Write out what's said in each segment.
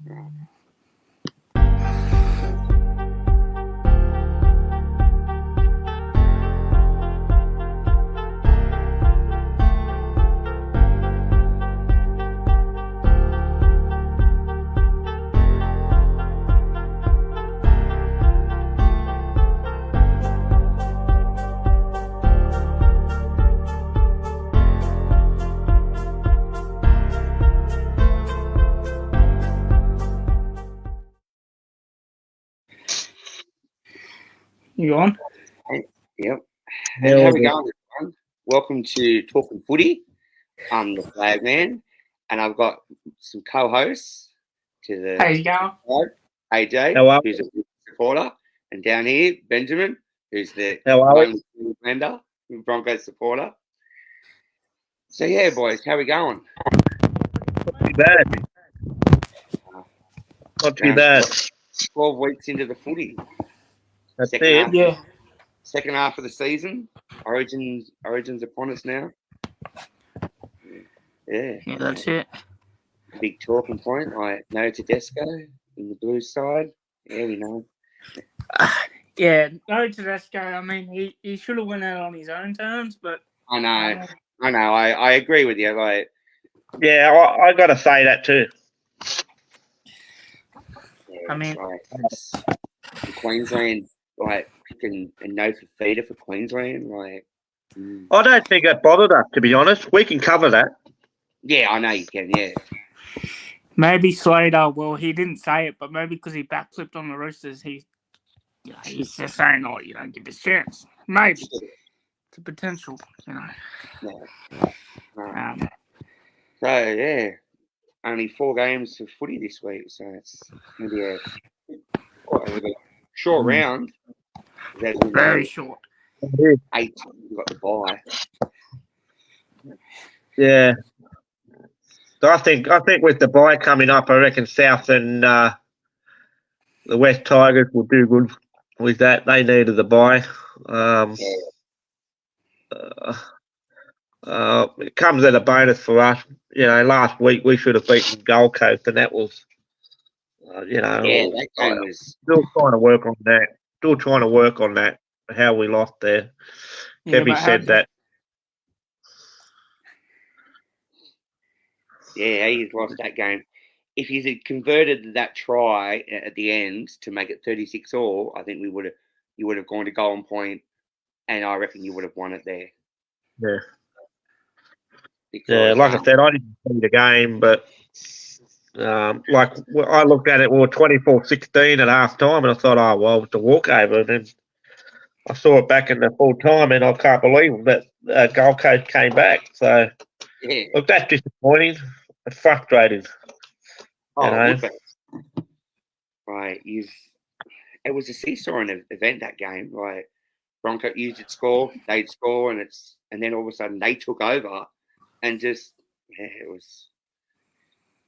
You on? Yep. And how we going, everyone? Welcome to Talking Footy. I'm the flag man, and I've got some co-hosts to the How you going? side. AJ, Hello. who's a supporter, and down here, Benjamin, who's the Hello. lone Queenslander, Broncos supporter. So yeah, boys, how we going? Not too bad. Not too bad. 12 weeks into the footy. That's Second it. half, Yeah. second half of the season. Origins upon us now. Yeah. Yeah, that's it. Big talking point, like no Tedesco in the Blues side. Yeah, we know. Yeah, no Tedesco. I mean, he should have went out on his own terms, but I know. I agree with you. Like, Yeah, I got to say that too. yeah, I mean- it's Queensland, like picking a no for feeder for Queensland. Like, I don't think that bothered us, to be honest. We can cover that. yeah, I know you can. Yeah, maybe Slater. Well, he didn't say it, but maybe because he backflipped on the Roosters, he's just saying, "Oh, you don't get this chance." Maybe it's a potential, you know. yeah. So yeah, only 4 games of footy this week, so it's gonna be quite a short round. As we know, Very short. 8 we've got the bye. Yeah. So I think with the bye coming up, I reckon South and the West Tigers will do good with that. They needed the bye. It comes at a bonus for us. You know, last week we should have beaten Gold Coast, and that was, Yeah, that game was. Still trying to work on that. How we lost there. Yeah, Kevy but said that. Yeah, he's lost that game. If he had converted that try at the end to make it 36-all, I think you would have gone to Golden Point, and I reckon you would have won it there. Yeah. Because, Yeah, like I said, I didn't see the game, but like I looked at it, we were 24-16 at half time, and I thought, oh, well, it's a walkover. And then I saw it back in the full time, and I can't believe that Gold Coast came back. So, yeah. look, that's disappointing. It's frustrating. Oh, right. It was a seesawing event, that game. Like, Bronco used its score, they'd score, and then all of a sudden they took over, and just it was.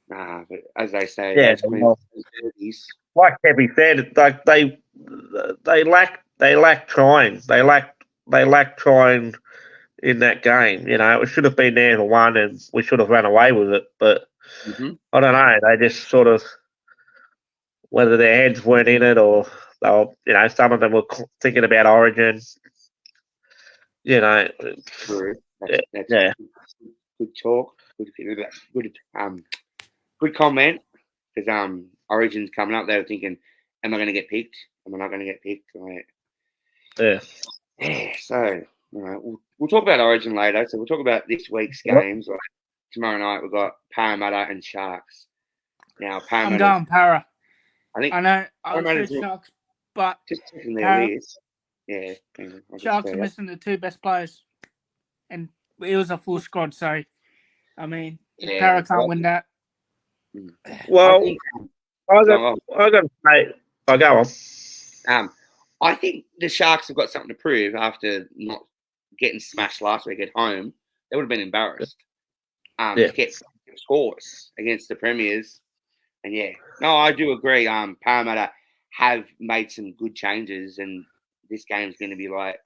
Nah, but as they say, Yeah, well, like Kevy said, like they lack trying. They lack trying in that game. You know, it should have been there for one, and we should have run away with it. But I don't know. They just sort of, whether their heads weren't in it, or they were, you know, some of them were thinking about Origin. You know, true. That's yeah. Good talk. Good comment. Because Origin's coming up, they were thinking, "Am I going to get picked? Am I not going to get picked?" Like, yeah. So, we'll talk about Origin later. So we'll talk about this week's games. Like tomorrow night, we've got Parramatta and Sharks. Now, Parramatta. I'm going Para. I know. I would say Sharks, but just checking their list. Yeah. Sharks are missing the 2 best players, and it was a full squad. So, I mean, Para can't win that. Well, I got to say, I'll go on. I think the Sharks have got something to prove after not getting smashed last week at home. They would have been embarrassed. To get scores against the Premiers. And I do agree. Parramatta have made some good changes, and this game's going to be like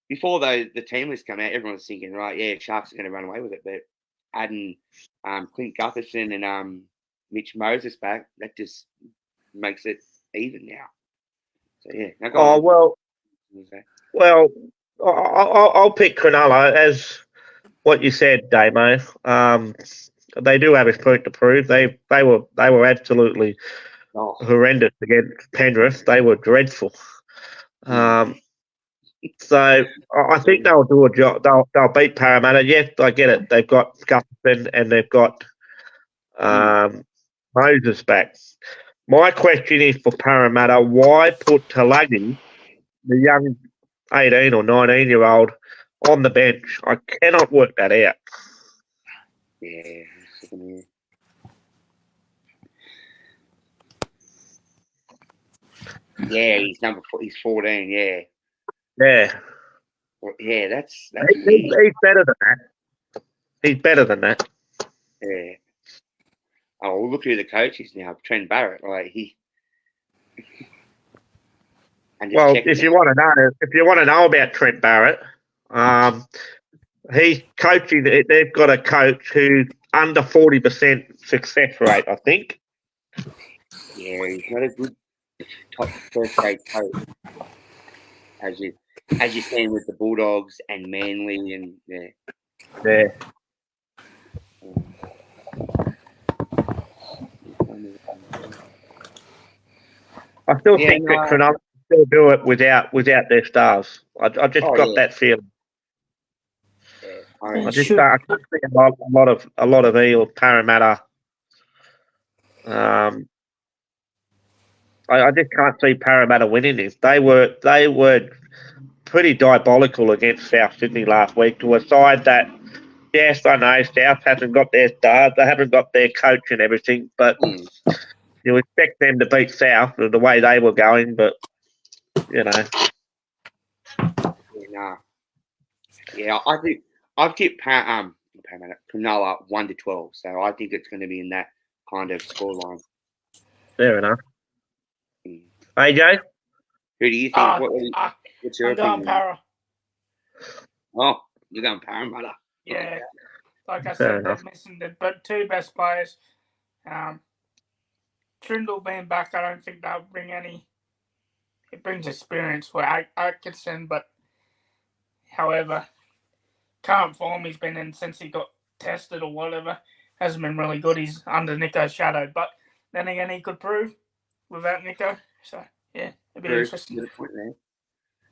before the team list come out. Everyone was thinking, right, Sharks are going to run away with it. But adding Clint Gutherson and Mitch Moses back, that just makes it even now. So yeah. Now go Oh on. well, I'll pick Cronulla as what you said, Damo. They do have a point to prove. They were absolutely horrendous against Penrith. They were dreadful. So I think they'll do a job. They'll beat Parramatta. Yes, I get it. They've got Gustafson and they've got Moses back. My question is for Parramatta: why put Tulagi, the young 18 or 19-year-old, on the bench? I cannot work that out. Yeah. Yeah, he's number 4. He's 14. Yeah. Yeah. Well, yeah, that's He's better than that. He's better than that. Yeah. Oh, well, look who the coach is now, Trent Barrett. Like he. Well, if you want to know about Trent Barrett, he's coaching. They've got a coach who's under 40% success rate, I think. Yeah, he's not a good top first grade coach, as you've seen with the Bulldogs and Manly and Yeah. I still think that Cronulla can still do it without their stars. I just got that feeling. Yeah, I just can't see a lot of Eel Parramatta. I just can't see Parramatta winning this. They were pretty diabolical against South Sydney last week to a side that, yes, I know South hasn't got their stars, they haven't got their coach and everything, but you expect them to beat South the way they were going, but you know. Yeah, I think I've tipped Cronulla 1-12, so I think it's going to be in that kind of scoreline. Fair enough. AJ? Who do you think? What's your opinion? I'm going Para. Oh, you're going Parramatta. Yeah. Like I said, they're missing the two best players. Trindle being back, I don't think that'll bring any. It brings experience for Atkinson, but however, current form he's been in since he got tested or whatever hasn't been really good. He's under Nico's shadow, but then again, he could prove without Nico. So yeah, it'd be interesting. Good point there.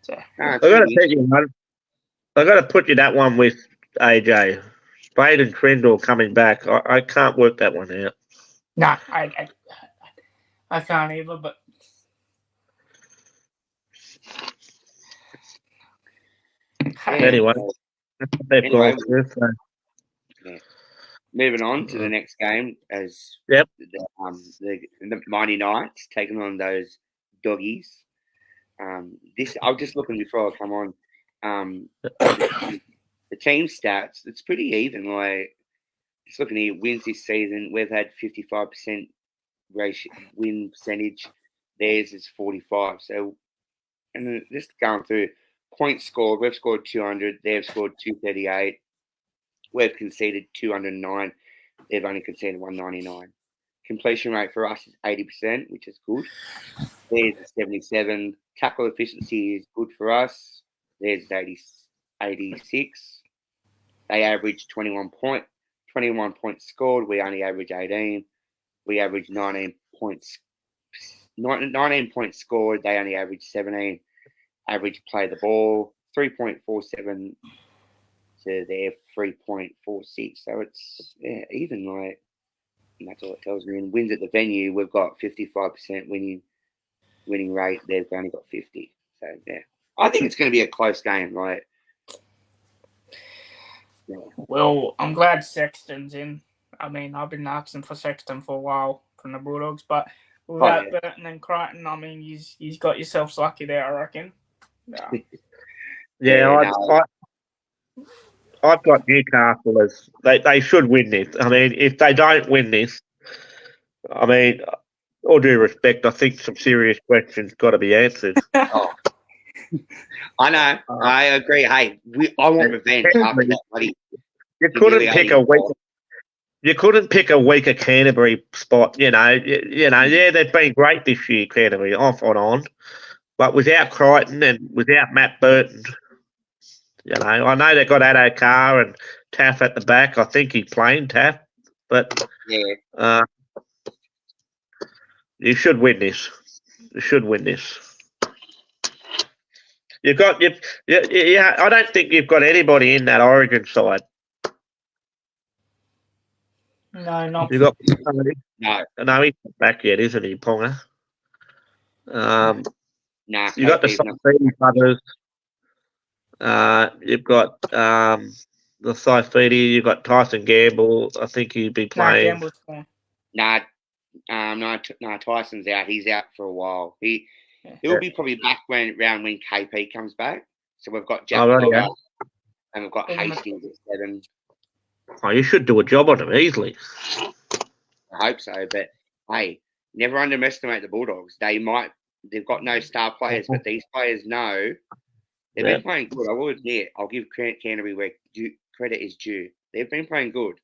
So I got to tell you one. I got to put you that one with AJ. Spade and Trindle coming back. I can't work that one out. No, I can't either, but anyway, moving on to the next game as the Mighty Knights taking on those doggies. I was just looking before I come on. The team stats, it's pretty even. Like, just looking here, wins this season, we've had 55% win percentage. Theirs is 45. So, and just going through points scored, we've scored 200. They've scored 238. We've conceded 209. They've only conceded 199. Completion rate for us is 80%, which is good. Theirs is 77. Tackle efficiency is good for us. Theirs is 86. They average 21 points scored. We only average 18. We average 19 points. 19 points scored. They only average 17. Average play the ball 3.47 to their 3.46. So it's even. Like, and that's all it tells me. And wins at the venue, we've got 55% winning rate. They've only got 50. So yeah, I think it's going to be a close game. Like. Well, I'm glad Sexton's in. I mean, I've been asking for Sexton for a while from the Bulldogs, but without Burton and Crichton, I mean, he's got yourself lucky there, I reckon. I've got Newcastle as they should win this. I mean, if they don't win this, I mean, all due respect, I think some serious questions got to be answered. I know. I agree. Hey, I want revenge after that bloody. You couldn't pick a weak. you couldn't pick a weaker Canterbury spot. Yeah, they've been great this year, Canterbury, off and on, but without Crichton and without Matt Burton, I know they got Addo Carr and Taff at the back. I think he's playing Taff, but Yeah. you should win this. You should win this. You've got yeah. I don't think you've got anybody in that Origin side. No, not. You got No. no, he's not back yet, isn't he, Ponga? Nah. You got the Saifidi brothers. You've got the Saifidi. You've got Tyson Gamble. I think he'd be playing. Gamble's gone. No, Tyson's out. He's out for a while. He'll be probably back when KP comes back. So we've got Jack Logger, and we've got Hastings at 7. Oh, you should do a job on him easily. I hope so, but hey, never underestimate the Bulldogs. They've got no star players, but these players know they've been playing good. I will admit, I'll give Canterbury where credit is due. They've been playing good.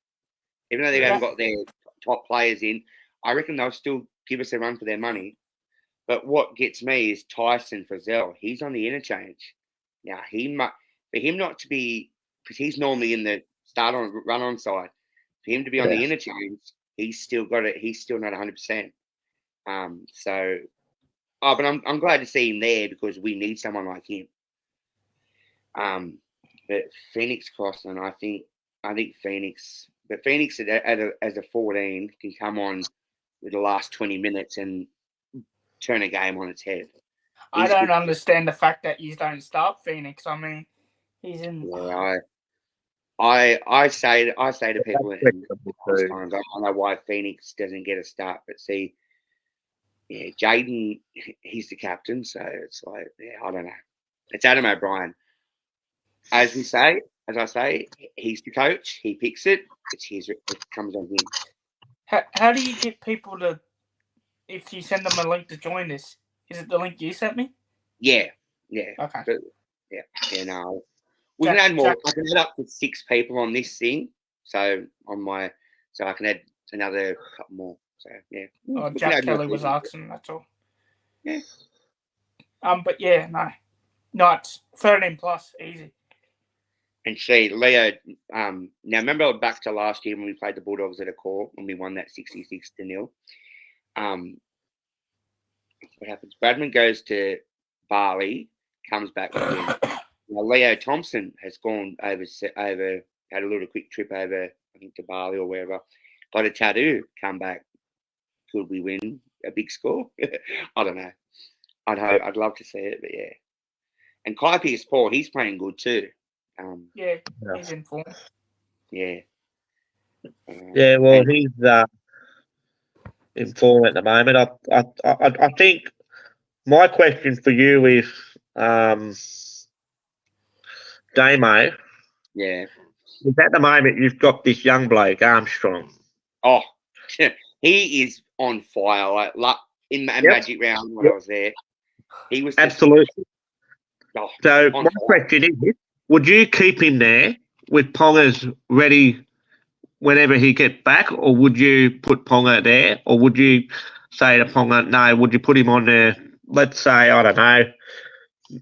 Even though they haven't got their top players in, I reckon they'll still give us a run for their money. But what gets me is Tyson Frizzell. He's on the interchange. Now, for him not to be, because he's normally in the run-on side, for him to be on the interchange, he's still got it. He's still not 100%. But I'm glad to see him there because we need someone like him. But Phoenix Crossland, I think Phoenix, but Phoenix as a 14 can come on with the last 20 minutes and turn a game on its head. I don't understand the fact that you don't start Phoenix. I mean, he's in. Yeah, I say to people, I don't know why Phoenix doesn't get a start, but see, yeah, Jaden, he's the captain, so it's like, I don't know. It's Adam O'Brien. As I say, he's the coach. He picks it. It comes on him. How do you get people to, if you send them a link to join this, is it the link you sent me? Yeah. Okay. But, no. We can add more. I can add up to 6 people on this thing. So I can add another couple more. So yeah. Oh, Jack Kelly was asking. That's all. Yeah. But yeah, no, it's 13 plus, easy. And see, Leo. Now remember back to last year when we played the Bulldogs at a core when we won that 66-0. What happens? Bradman goes to Bali, comes back with him. Now, Leo Thompson has gone over, had a little quick trip over, I think, to Bali or wherever. Got a tattoo, come back. Could we win a big score? I don't know. I'd love to see it, but yeah. And Kai Pearce-Paul, he's playing good too. He's in form. Yeah. Well, he's in form at the moment. I think my question for you is, Damo. Yeah. Is at the moment you've got this young bloke, Armstrong. Oh, he is on fire. Like in Magic Round when I was there, he was absolutely. So my question is, would you keep him there with Ponga's ready whenever he gets back, or would you put Ponga there, or would you say to Ponga, no, would you put him on the, let's say, I don't know,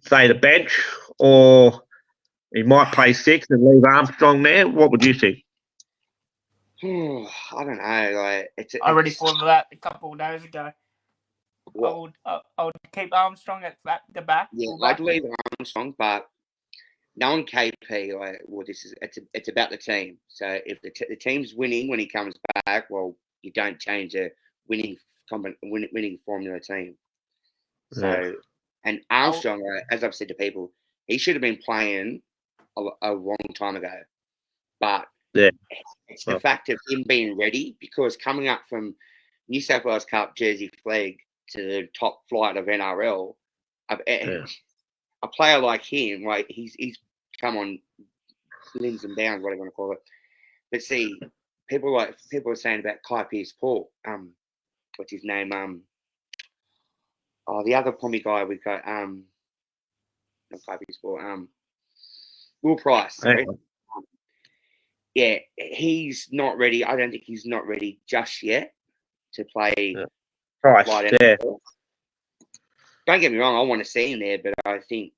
say the bench, or he might play 6 and leave Armstrong there? What would you think? I don't know. I already thought of that a couple of days ago. I would keep Armstrong at the back. Yeah, I'd leave Armstrong, but knowing KP, it's about the team. So if the team's winning when he comes back, well, you don't change a winning formula team. So, and Armstrong, as I've said to people, he should have been playing a long time ago, but it's the fact of him being ready, because coming up from New South Wales Cup Jersey flag to the top flight of NRL, a player like him, like he's come on limbs and bounds, whatever you want to call it. But see, people are saying about Kai Pearce-Paul, what's his name? The other Pommy guy we got, not Kai Pearce-Paul, Will Price. Sorry. yeah, he's not ready. I don't think he's not ready just yet to play. Price, Flight yeah. NFL. Don't get me wrong, I want to see him there, but I think,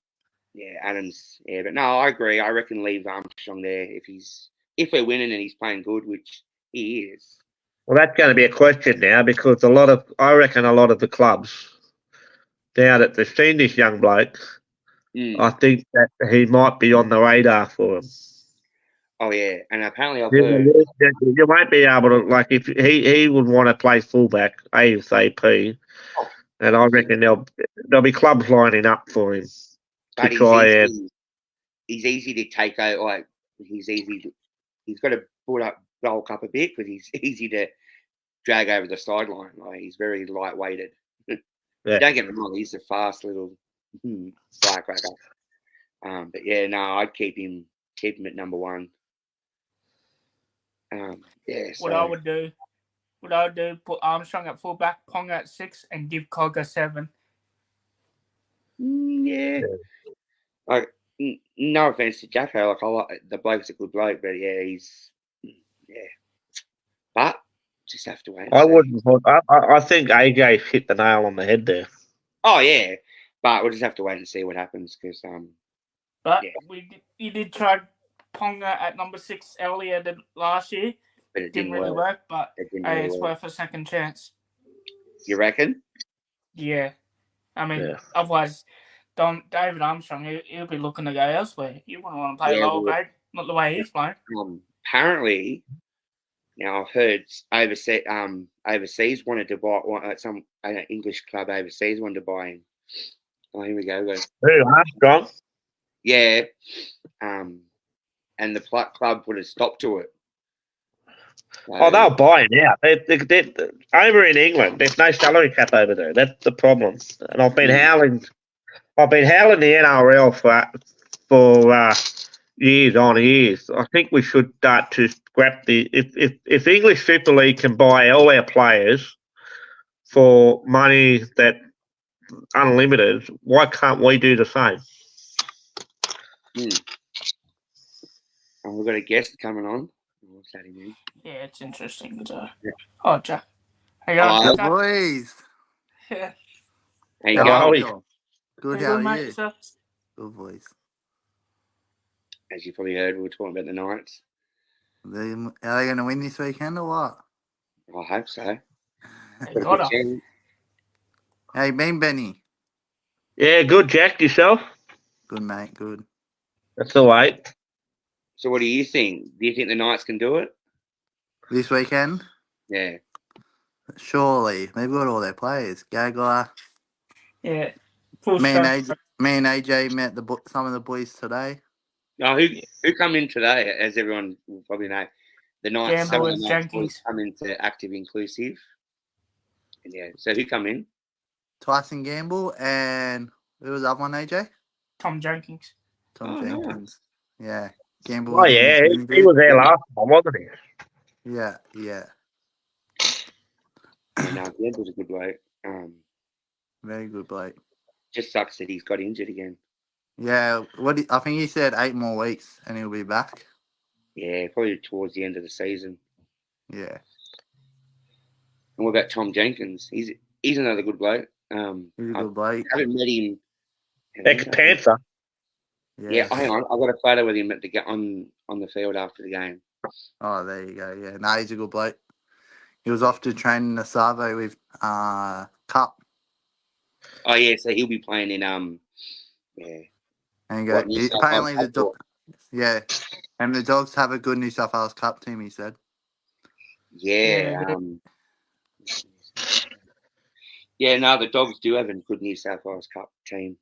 yeah, Adams, yeah. But no, I agree. I reckon leave Armstrong there if we're winning and he's playing good, which he is. Well, that's going to be a question now because I reckon a lot of the clubs, now that they've seen this young bloke, I think that he might be on the radar for them. Oh yeah, and apparently I've heard You won't be able to, like, if he would want to play fullback ASAP, and I reckon there'll be clubs lining up for him to try and. He's easy to take out. Like he's got to bulk up a bit, but he's easy to drag over the sideline. Like he's very lightweighted. Yeah. Don't get me wrong, he's a fast little firecracker. But yeah, no, I'd keep him at number one. Yeah. What I would do, put Armstrong at fullback, Ponga at 6, and give Cogger 7. Yeah. Like, no offense to Jacko, like I like the bloke's a good bloke, but yeah, but just have to wait. I wouldn't put. I think AJ's hit the nail on the head there. Oh yeah, but we'll just have to wait and see what happens because But you did try Ponga at number 6 earlier than last year. But it didn't really work, but it's work. worth a second chance. You reckon? Yeah. I mean, otherwise, David Armstrong, he'll be looking to go elsewhere. You wouldn't want to play lower grade, not the way he's playing. Apparently, now I've heard overseas wanted to buy some English club overseas wanted to buy him. Oh, here we go. Who, Armstrong? Yeah. And the club put a stop to it. So, they'll buy him out. They over in England, there's no salary cap over there. That's the problem. And I've been howling the NRL for years on years. I think we should start to scrap if English Super League can buy all our players for money that unlimited, why can't we do the same? And we've got a guest coming on. What's that mean? Yeah, it's interesting. Oh, Jack. Hey, guys. Boys. Yeah. Hey, how are you? Good, how are you? Sir? Good, boys. As you probably heard, we were talking about the Knights. Are they going to win this weekend or what? I hope so. How you been, Benny? Yeah, good, Jack. Yourself? Good, mate. Good. That's all right. So what do you think? Do you think the Knights can do it? This weekend? Yeah. Surely. They've got all their players. Gagler. Yeah. Me and AJ met some of the boys today. No, who come in today? As everyone will probably know, the Knights. Some of the Knights come into active inclusive. And yeah. So who come in? Tyson Gamble and who was the other one, AJ? Tom Jenkins. Jenkins. No. Yeah. Gamble. Oh yeah, he was there last time, wasn't he? Yeah. No, Gamble's a good bloke. Very good bloke. Just sucks that he's got injured again. Yeah, I think he said 8 more weeks and he'll be back. Yeah, probably towards the end of the season. Yeah. And what about Tom Jenkins? He's another good bloke. He's a good bloke. I haven't met him. Ex-Panther. Yeah, hang on. I've got a photo with him on the field after the game. Oh, there you go. Yeah, no, he's a good bloke. He was off to train in the Savo with Cup. Oh yeah, so he'll be playing in yeah. And apparently the dog. Yeah, and the Dogs have a good New South Wales Cup team. He said. Yeah. Yeah, no, the Dogs do have a good New South Wales Cup team.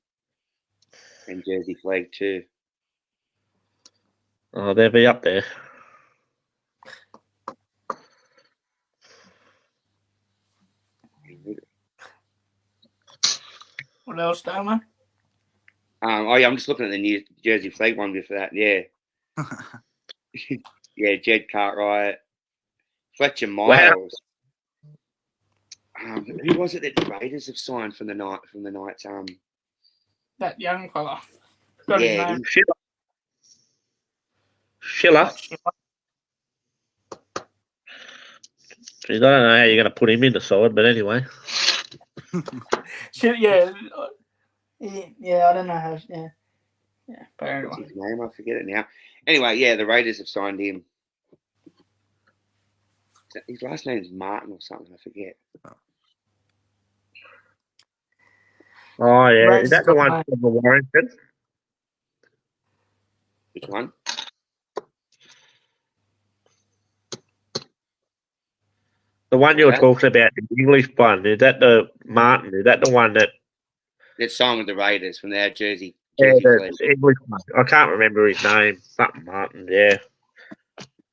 And Jersey flag too. Oh, they'll be up there. What else, Damo? I'm just looking at the New Jersey flag one before that. Yeah. Yeah, Jed Cartwright, Fletcher Miles. Wow. Who was it that the Raiders have signed from the Knights? That young fella. Schiller. I don't know how you're going to put him in the side, but anyway. Shit, yeah. Yeah, I don't know how. Yeah. But What's anyway. his name? I forget it now. Anyway, yeah, the Raiders have signed him. His last name's Martin or something. I forget. Oh, yeah. Raiders Is that the got one my- from the Warrington? Which one? The one you were Yeah. talking about, the English one. Is that the Martin? Is that the one that... That's signed with the Raiders from their Jersey Yeah, fleet. the English one. I can't remember his name. Something Martin, yeah.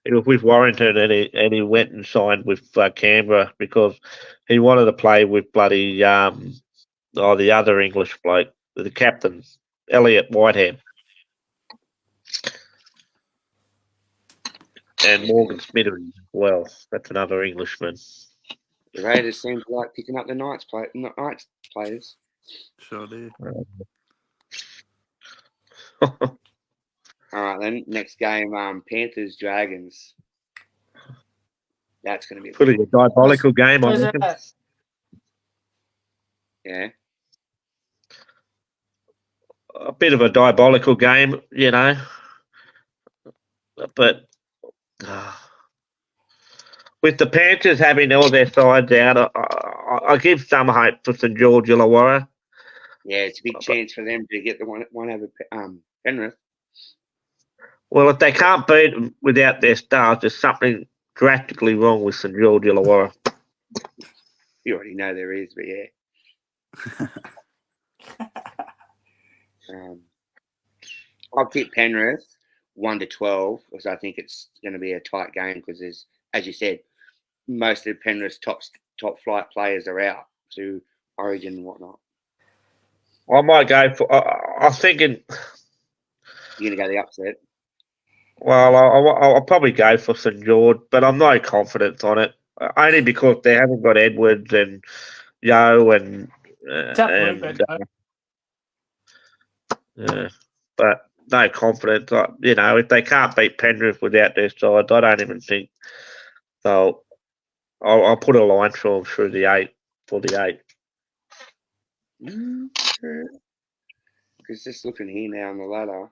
He was with Warrington and he went and signed with Canberra because he wanted to play with bloody the other English bloke, the captain, Elliot Whitehead. And Morgan Smittery as well. That's another Englishman. The Raiders seem to like picking up the Knights players. Sure do. All right, then next game, Panthers Dragons. That's going to be Pretty diabolical game, I Where's reckon. that? yeah. A bit of a diabolical game, you know. But with the Panthers having all their sides out, I give some hope for St George Illawarra. Yeah, it's a big chance for them to get the one over Penrith. Well, if they can't beat them without their stars, there's something drastically wrong with St George Illawarra. You already know there is, but yeah. I'll pick Penrith 1-12 because I think it's going to be a tight game because there's, as you said, most of Penrith's top flight players are out to Origin and whatnot. I might go for. I'm thinking. You're going to go the upset. Well, I'll probably go for St George, but I'm no confidence on it. Only because they haven't got Edwards and Yo and. But no confidence. You know, if they can't beat Penrith without their side, I don't even think they'll. I'll put a line for them through the 8 for the 8. Because just looking here now on the ladder,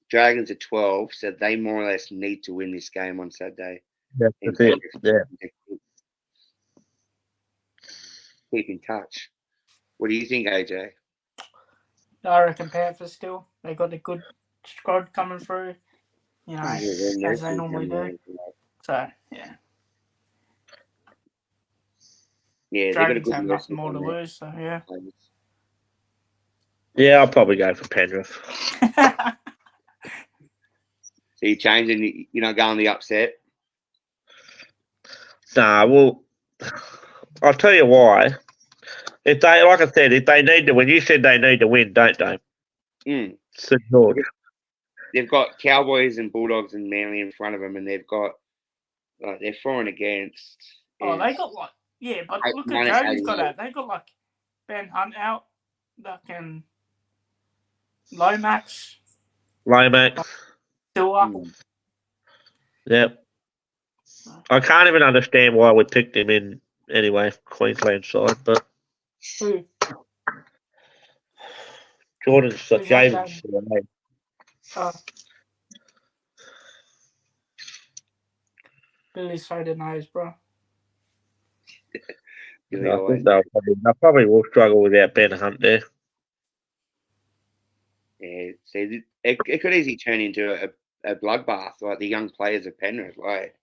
Dragons are 12, so they more or less need to win this game on Saturday. That's it. Yeah. Keep in touch. What do you think, AJ? I reckon Panthers still. They got a good squad coming through, you know, as they normally do. So, yeah. Yeah, Dragons have nothing more to lose, so yeah. Yeah, I'll probably go for Penrith. So you're changing, you're not going the upset? Nah, well, I'll tell you why. If they, like I said, if they need to win, you said they need to win, don't they? St George. They've got Cowboys and Bulldogs and Manly in front of them, and they've got they're for and against. Oh, they got like but look at Dragons got that. They got like Ben Hunt out, fucking Lomax. Still up. Yep. I can't even understand why we picked him in anyway, Queensland side, but Who? Jordan's Javens. Billy's so the nose, bro. I think they'll probably will struggle without Ben Hunt there. Yeah, see, it could easily turn into a bloodbath, like the young players of Penrith. Like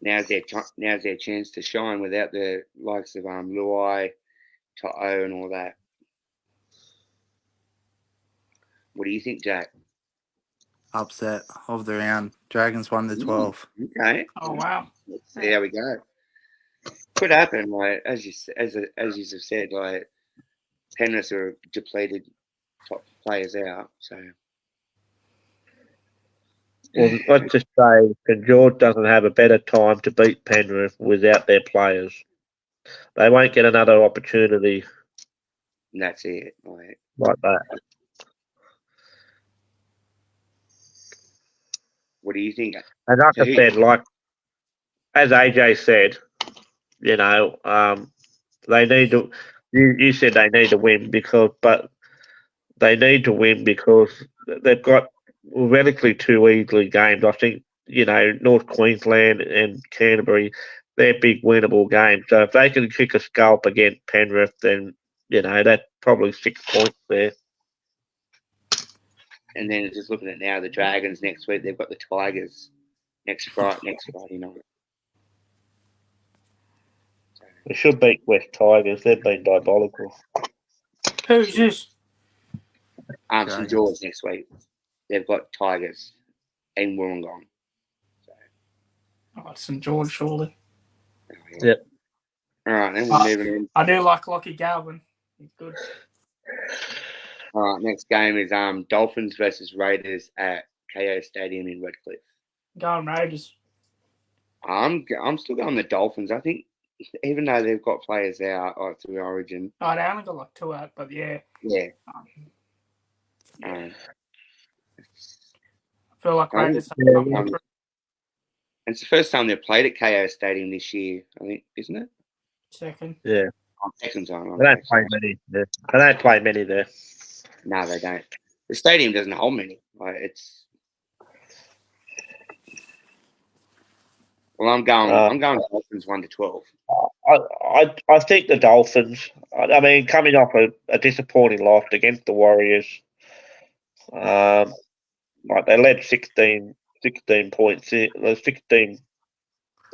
now's their chance to shine without the likes of Luai, To'o, and all that. What do you think, Jack? Upset of the round. Dragons 1-12. Okay. Oh wow. Let's see how we go. Could happen, like as you have said, like Penrith are depleted top players out, so. Well, let's just say St George doesn't have a better time to beat Penrith without their players. They won't get another opportunity. And that's it, like that. What do you think? And like I said, like as AJ said, you know, they need to. You said they need to win but they need to win because they've got radically two easily games. I think North Queensland and Canterbury, they're big winnable games. So if they can kick a scalp against Penrith, then that's probably 6 points there. And then just looking at now, the Dragons next week, they've got the Tigers next Friday night. We should beat West Tigers. They've been diabolical. Who's this? St George next week. They've got Tigers and Wollongong. Oh, St George, surely. Oh, yeah. Yep. All right, then we're moving in. I do like Lockie Galvin. He's good. All right, next game is Dolphins versus Raiders at KO Stadium in Redcliffe. Going Raiders. I'm still going the Dolphins. I think even though they've got players out through Origin. Oh, they only got like 2 out, but yeah. Yeah. I feel like Raiders. It's the first time they've played at KO Stadium this year, I think, isn't it? Second. Yeah. Second time. They don't play many there. They don't play many there. No, they don't. The stadium doesn't hold many. It's. Well, I'm going Dolphins 1-12. I think the Dolphins. I mean, coming off a disappointing loss against the Warriors, they led 16 points. 16.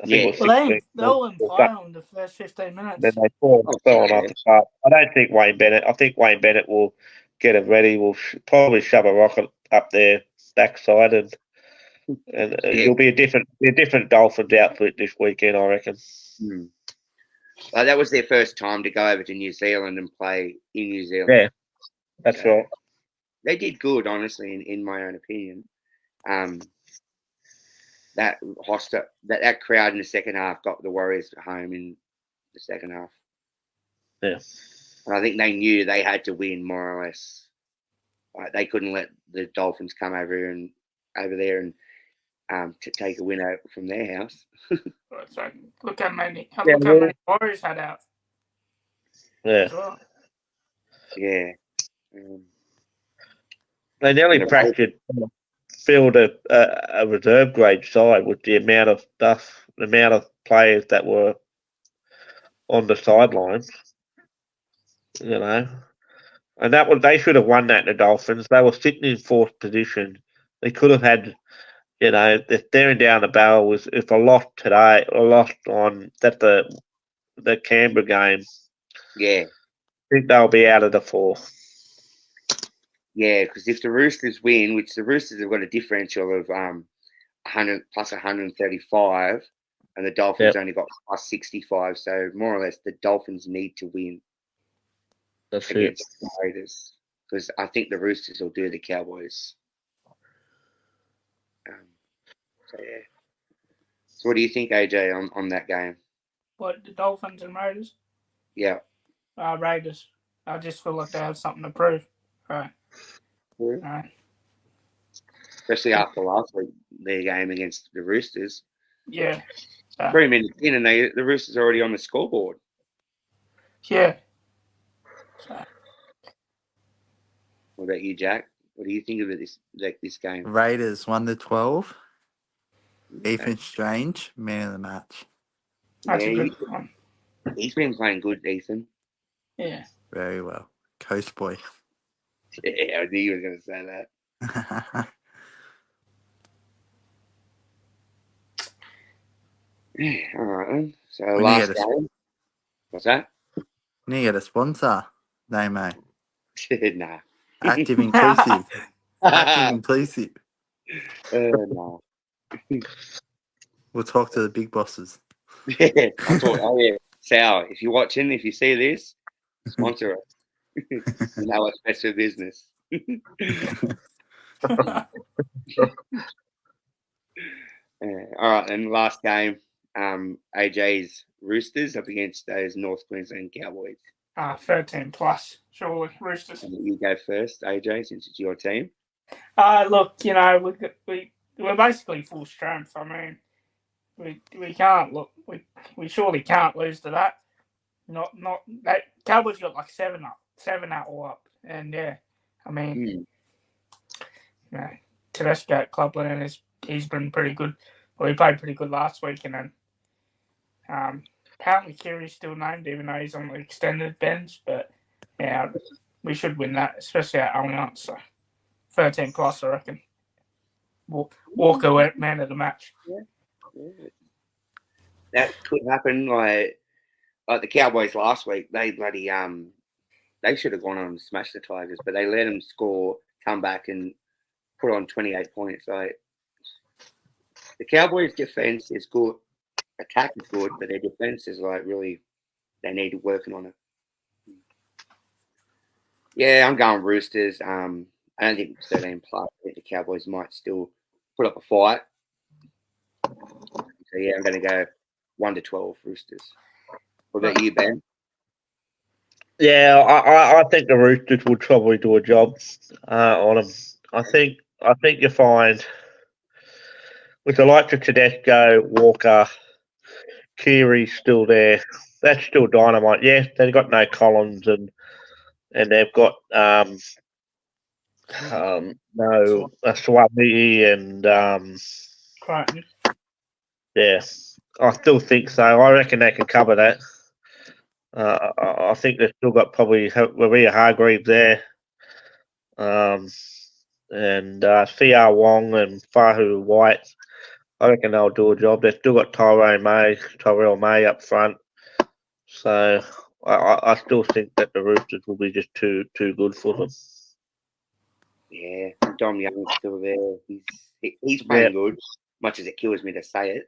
I think it was 16. They all in play in the first 15 minutes. Then they fell off the start. I don't think Wayne Bennett. I think Wayne Bennett will get it ready. Will probably shove a rocket up their backside, and it'll be a different Dolphins outfit this weekend, I reckon. That was their first time to go over to New Zealand and play in New Zealand. Yeah, that's right. They did good, honestly, in my own opinion. That crowd in the second half got the Warriors home in the second half. Yeah. And I think they knew they had to win more or less. They couldn't let the Dolphins come over there and to take a win out from their house. So look how many Warriors had out. Yeah. Well. Yeah. They nearly fractured. Filled a reserve grade side with the amount of players that were on the sidelines, and they should have won that. The Dolphins, they were sitting in 4th position. They could have had, they're staring down the barrel. If a loss today, or lost on the Canberra game, yeah, I think they'll be out of the 4. Yeah, because if the Roosters win, which the Roosters have got a differential of 100 plus 135, and the Dolphins only got plus 65, so more or less the Dolphins need to win against the Raiders, because I think the Roosters will do the Cowboys. So what do you think, AJ, on that game? What, the Dolphins and Raiders? Yeah. Raiders. I just feel like they have something to prove. Right. Especially after last week, their game against the Roosters. Yeah. 3 minutes in, and the Roosters are already on the scoreboard. Yeah. What about you, Jack? What do you think of this game? Raiders 1-12. Ethan Strange, man of the match. That's a good one. He's been playing good, Ethan. Yeah. Very well. Coast boy. Yeah, I knew you were going to say that. Yeah, all right then. So last game. What's that? You need to get a sponsor. No, mate. Nah. Active inclusive. Active inclusive. No. We'll talk to the big bosses. Yeah. Sal, if you're watching, if you see this, sponsor us. You know what's best for business. All right, and last game, AJ's Roosters up against those North Queensland Cowboys. 13 plus, surely, Roosters. You go first, AJ, since it's your team. Look, we're basically full strength. I mean, we can't look. We surely can't lose to that. Not that Cowboys got like 7 out all up, and yeah, I mean, you know, Tedesco at Clubland he's been pretty good. Well, he played pretty good last week, and then apparently Kiri's still named, even though he's on the extended bench. But yeah, we should win that, especially at Allianz. So 13 plus, I reckon. Walker went man of the match. Yeah. That could happen. Like the Cowboys last week, they bloody they should have gone on and smashed the Tigers, but they let them score, come back and put on 28 points. Like the Cowboys' defense is good, attack is good, but their defense is like really they need working on it. Yeah, I'm going Roosters. I don't think 13 plus. I think the Cowboys might still put up a fight. So yeah, I'm going to go 1-12 Roosters. What about you, Ben? Yeah, I think the Roosters will probably do a job on them. I think you find with the likes of Tedesco, Walker, Kiri's still there. That's still dynamite. Yeah, they've got no Collins and they've got no Swami and Crichton. yeah. I still think so. I reckon they can cover that. I think they've still got probably Maria Hargreaves there. And CR Wong and Fahu White. I reckon they'll do a job. They've still got Tyrell May up front. So I still think that the Roosters will be just too good for them. Yeah, Dom Young's still there. He's playing good, much as it kills me to say it.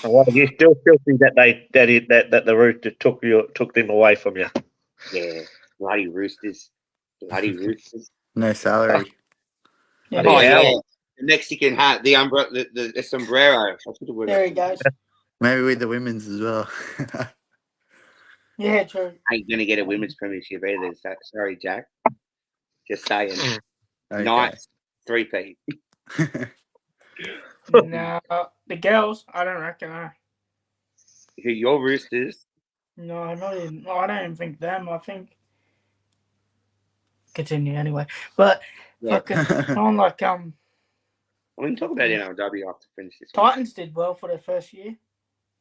Well, you still think that the Roosters took them away from you. Yeah, bloody Roosters. No salary. Yeah, Oh Yeah. yeah, the Mexican hat, the umbrella, the sombrero. there he goes. Maybe with the women's as well. Yeah, true. Ain't gonna get a women's premiership either. Sorry, Jack. Just saying. Okay. Nice 3-peat. No, the girls, I don't reckon. Who your Roosters? No, not even. No, I don't even think them. I think. Continue anyway, but Yeah. fucking on like We can talk about NRW after finish this one. Titans did well for their first year.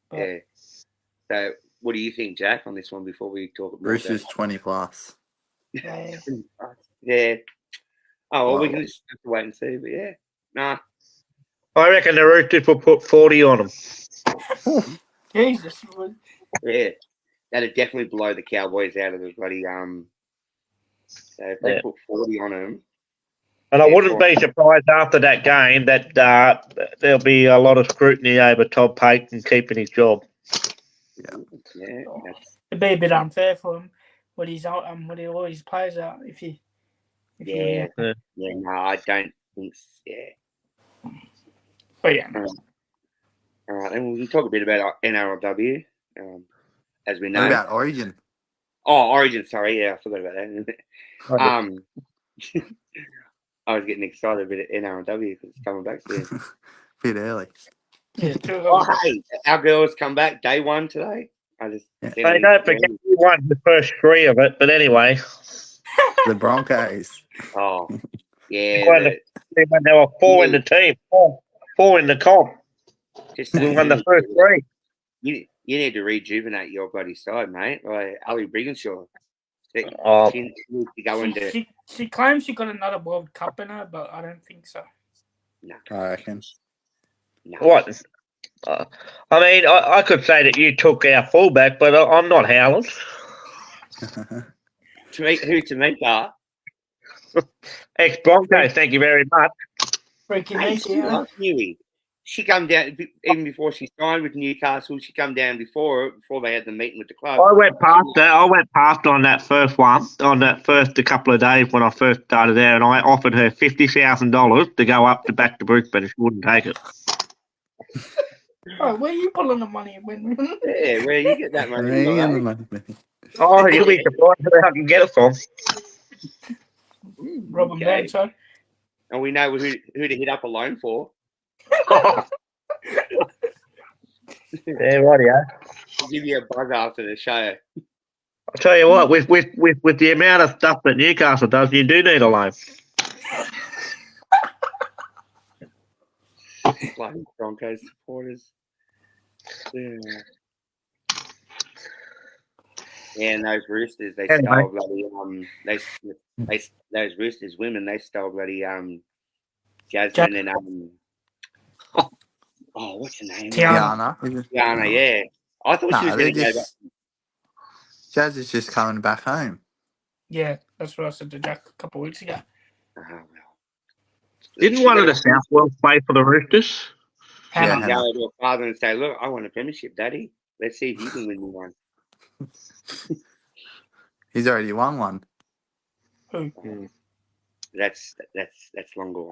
But Yeah. So, what do you think, Jack, on this one before we talk about Roosters 20 plus. yeah. Yeah. Oh, well, we Wow. can just have to wait and see. But yeah, nah. I reckon the Roosters will put 40 on them. Jesus. Yeah, that'd definitely blow the Cowboys out of the bloody So if they put 40 on them, And I wouldn't be surprised after that game that there'll be a lot of scrutiny over Todd Payton keeping his job. yeah, It'd be a bit unfair for him when he's out when he always plays out. If you no, I don't think. Yeah. But yeah, All right, and we can talk a bit about NRLW, as we know. What about Origin? Oh, Origin. Sorry, yeah, I forgot about that. I was getting excited a bit at NRLW because it's coming back soon. Bit early. yeah, Oh, hey, our girls come back day one today. They don't forget who won the first 3 of it, but anyway. The Broncos. Oh, yeah. They were 4 in the team, 4 in the comp. We won the first 3. You need to rejuvenate your bloody side, mate. Like Ali Brigginshaw. She needs to go into. She claims she got another World Cup in her, but I don't think so. No. I reckon. No. What? I mean, I could say that you took our fullback, but I'm not howling. Tamika? Ex-Broncos, thank you very much. Freaking Hey, hey, she loves Newey. She come down even before she signed with Newcastle. She come down before they had the meeting with the club. I went past her. I went past her on that first one, a couple of days when I first started there, and I offered her $50,000 to go up to back to Brisbane, and she wouldn't take it. Oh, where are you pulling the money? Yeah, where you get that money? Oh, you'll be surprised where I can get it from. Robin Manso. And we know who to hit up a loan for. Yeah, right, yeah. I'll give you a buzz after the show. I'll tell you what, with the amount of stuff that Newcastle does, you do need a loan. Bloody Broncos supporters. Yeah. Yeah, and those Roosters, they Anyway. stole bloody those Roosters women, they stole bloody Jasmine and what's her name? Tiana. Tiana. Tiana, yeah. I thought she was No, going they're to go back. just. Jazz is just coming back home. Yeah, that's what I said to Jack a couple of weeks ago. Oh, well. Didn't one of the Southwells play for the Roosters? Yeah, Hannah. Go to her father and say, "Look, I want a premiership, Daddy. Let's see if you can win me one." He's already won one. Who? That's long gone.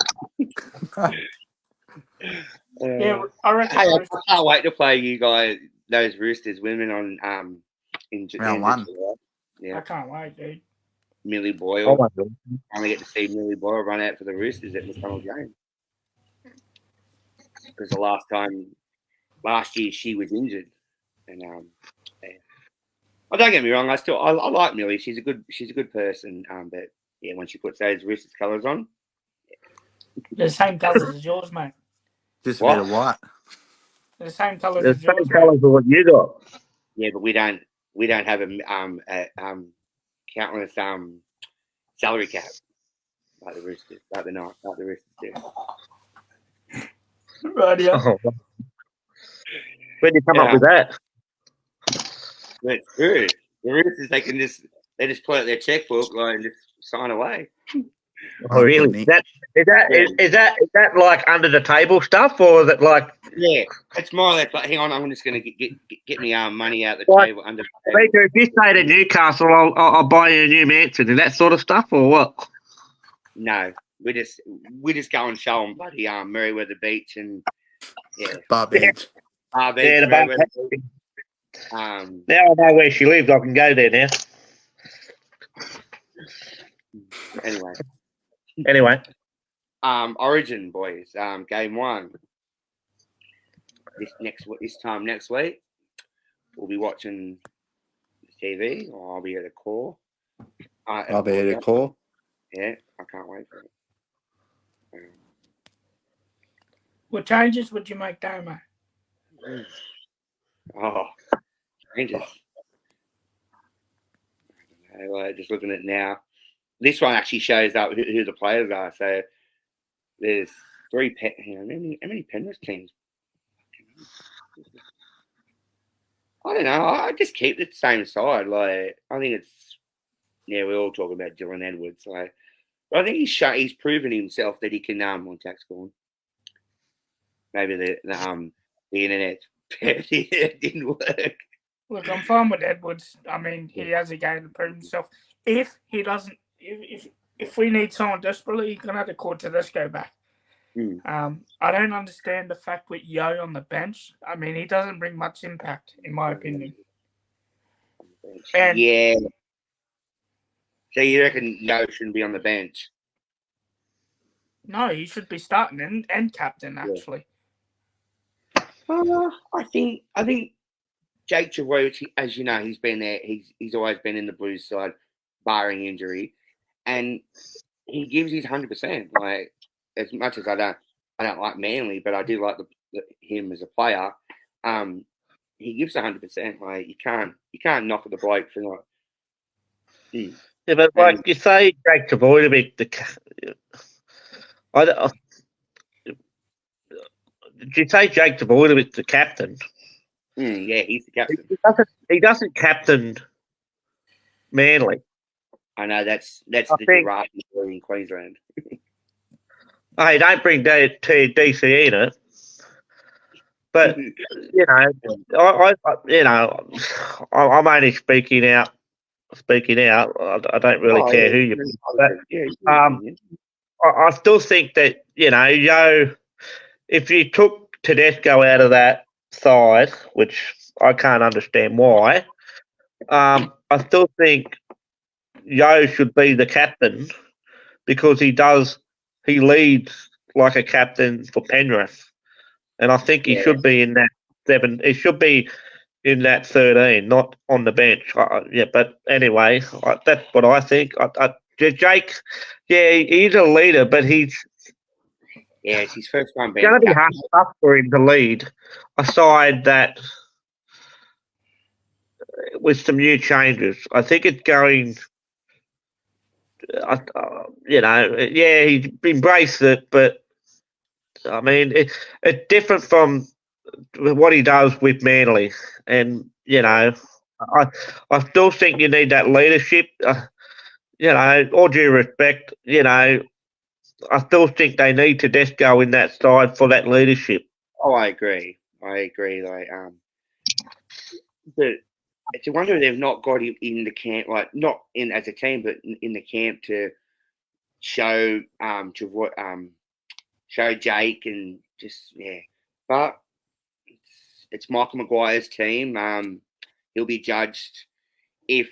Yeah, I reckon. Hey, I Roosters- can't wait to play you guys, those Roosters women on in Round one. July. I Yeah, can't wait, dude. Millie Oh, Boyle. my God. Finally get to see Millie Boyle run out for the Roosters at McDonald game. Because the last year she was injured, and yeah. Oh, don't get me wrong, I like Millie. She's a good person. But yeah, when she puts those Roosters colours on, They're the same colours as yours, mate. Just What? a bit of white. They're the same colours The as yours, same mate. colours of what you got. yeah, but we don't have a countless salary cap like the Roosters, like the Roosters do. Right, yeah. Oh, where'd you come up with that? That's true. The Roosters, they just pull out their checkbook and just sign away. Oh, really? Is that like under the table stuff, or is it like? Yeah, it's more or less like, hang on, I'm just going to get me money out the What? table under the Peter, table. if you stay to Newcastle, I'll buy you a new mansion and that sort of stuff, or what? No, we just go and show them bloody Merriweather Beach and Bar Beach. Beach, Yeah, the Merriweather Bar- Beach. Now I know where she lives. I can go there now. Anyway, Anyway, Origin boys, game 1. This time next week, we'll be watching TV, or I'll be at a call. I'll be at a call. Yeah, I can't wait for it. What changes would you make, Damo? Oh, changes. Just looking at it now. This one actually shows up who the players are. So there's 3 how many Penrith teams? I don't know. I just keep the same side. Like, I think it's we all talk about Dylan Edwards. But I think he's proven himself that he can on tax scoring. Maybe the internet didn't work. Look, I'm fine with Edwards. I mean, he has a game to prove himself. If he doesn't, if we need someone desperately, he's gonna have to call Tedesco back. I don't understand the fact with Yo on the bench. I mean, he doesn't bring much impact, in my opinion. And Yeah. So you reckon Yo shouldn't be on the bench? no, he should be starting and captain actually. I think Jake Travojevic, as you know, he's been there. He's always been in the Blues side, barring injury, and he gives his 100%. Like, as much as I don't like Manly, but I do like him as a player. He gives 100%. Like, you can't knock at the bloke for not. yeah, but like you say, Jake Travojevic, did you say Jake Travojevic the captain? Yeah, he's the captain. He doesn't captain Manly. I know that's the Giraffe in Queensland. Hey, don't bring DC in it. But I'm only speaking out. I don't really care who you. But I still think that Yo, if you took Tedesco out of that side, which I can't understand why, I still think Yo should be the captain because he leads like a captain for Penrith, and I think he should be in 7. He should be in that 13, not on the bench. But anyway, that's what I think. Jake, he's a leader, but he's it's his first time being going to be captain. hard for him to lead. Aside that, with some new changes, I think it's going. He's embraced it, but I mean, it's different from what he does with Manly, and I still think you need that leadership. All due respect, I still think they need Tedesco in that side for that leadership. Oh, I agree. Like, but it's a wonder they've not got him in the camp, like not in as a team, but in the camp to show show Jake and just But it's Michael Maguire's team. He'll be judged if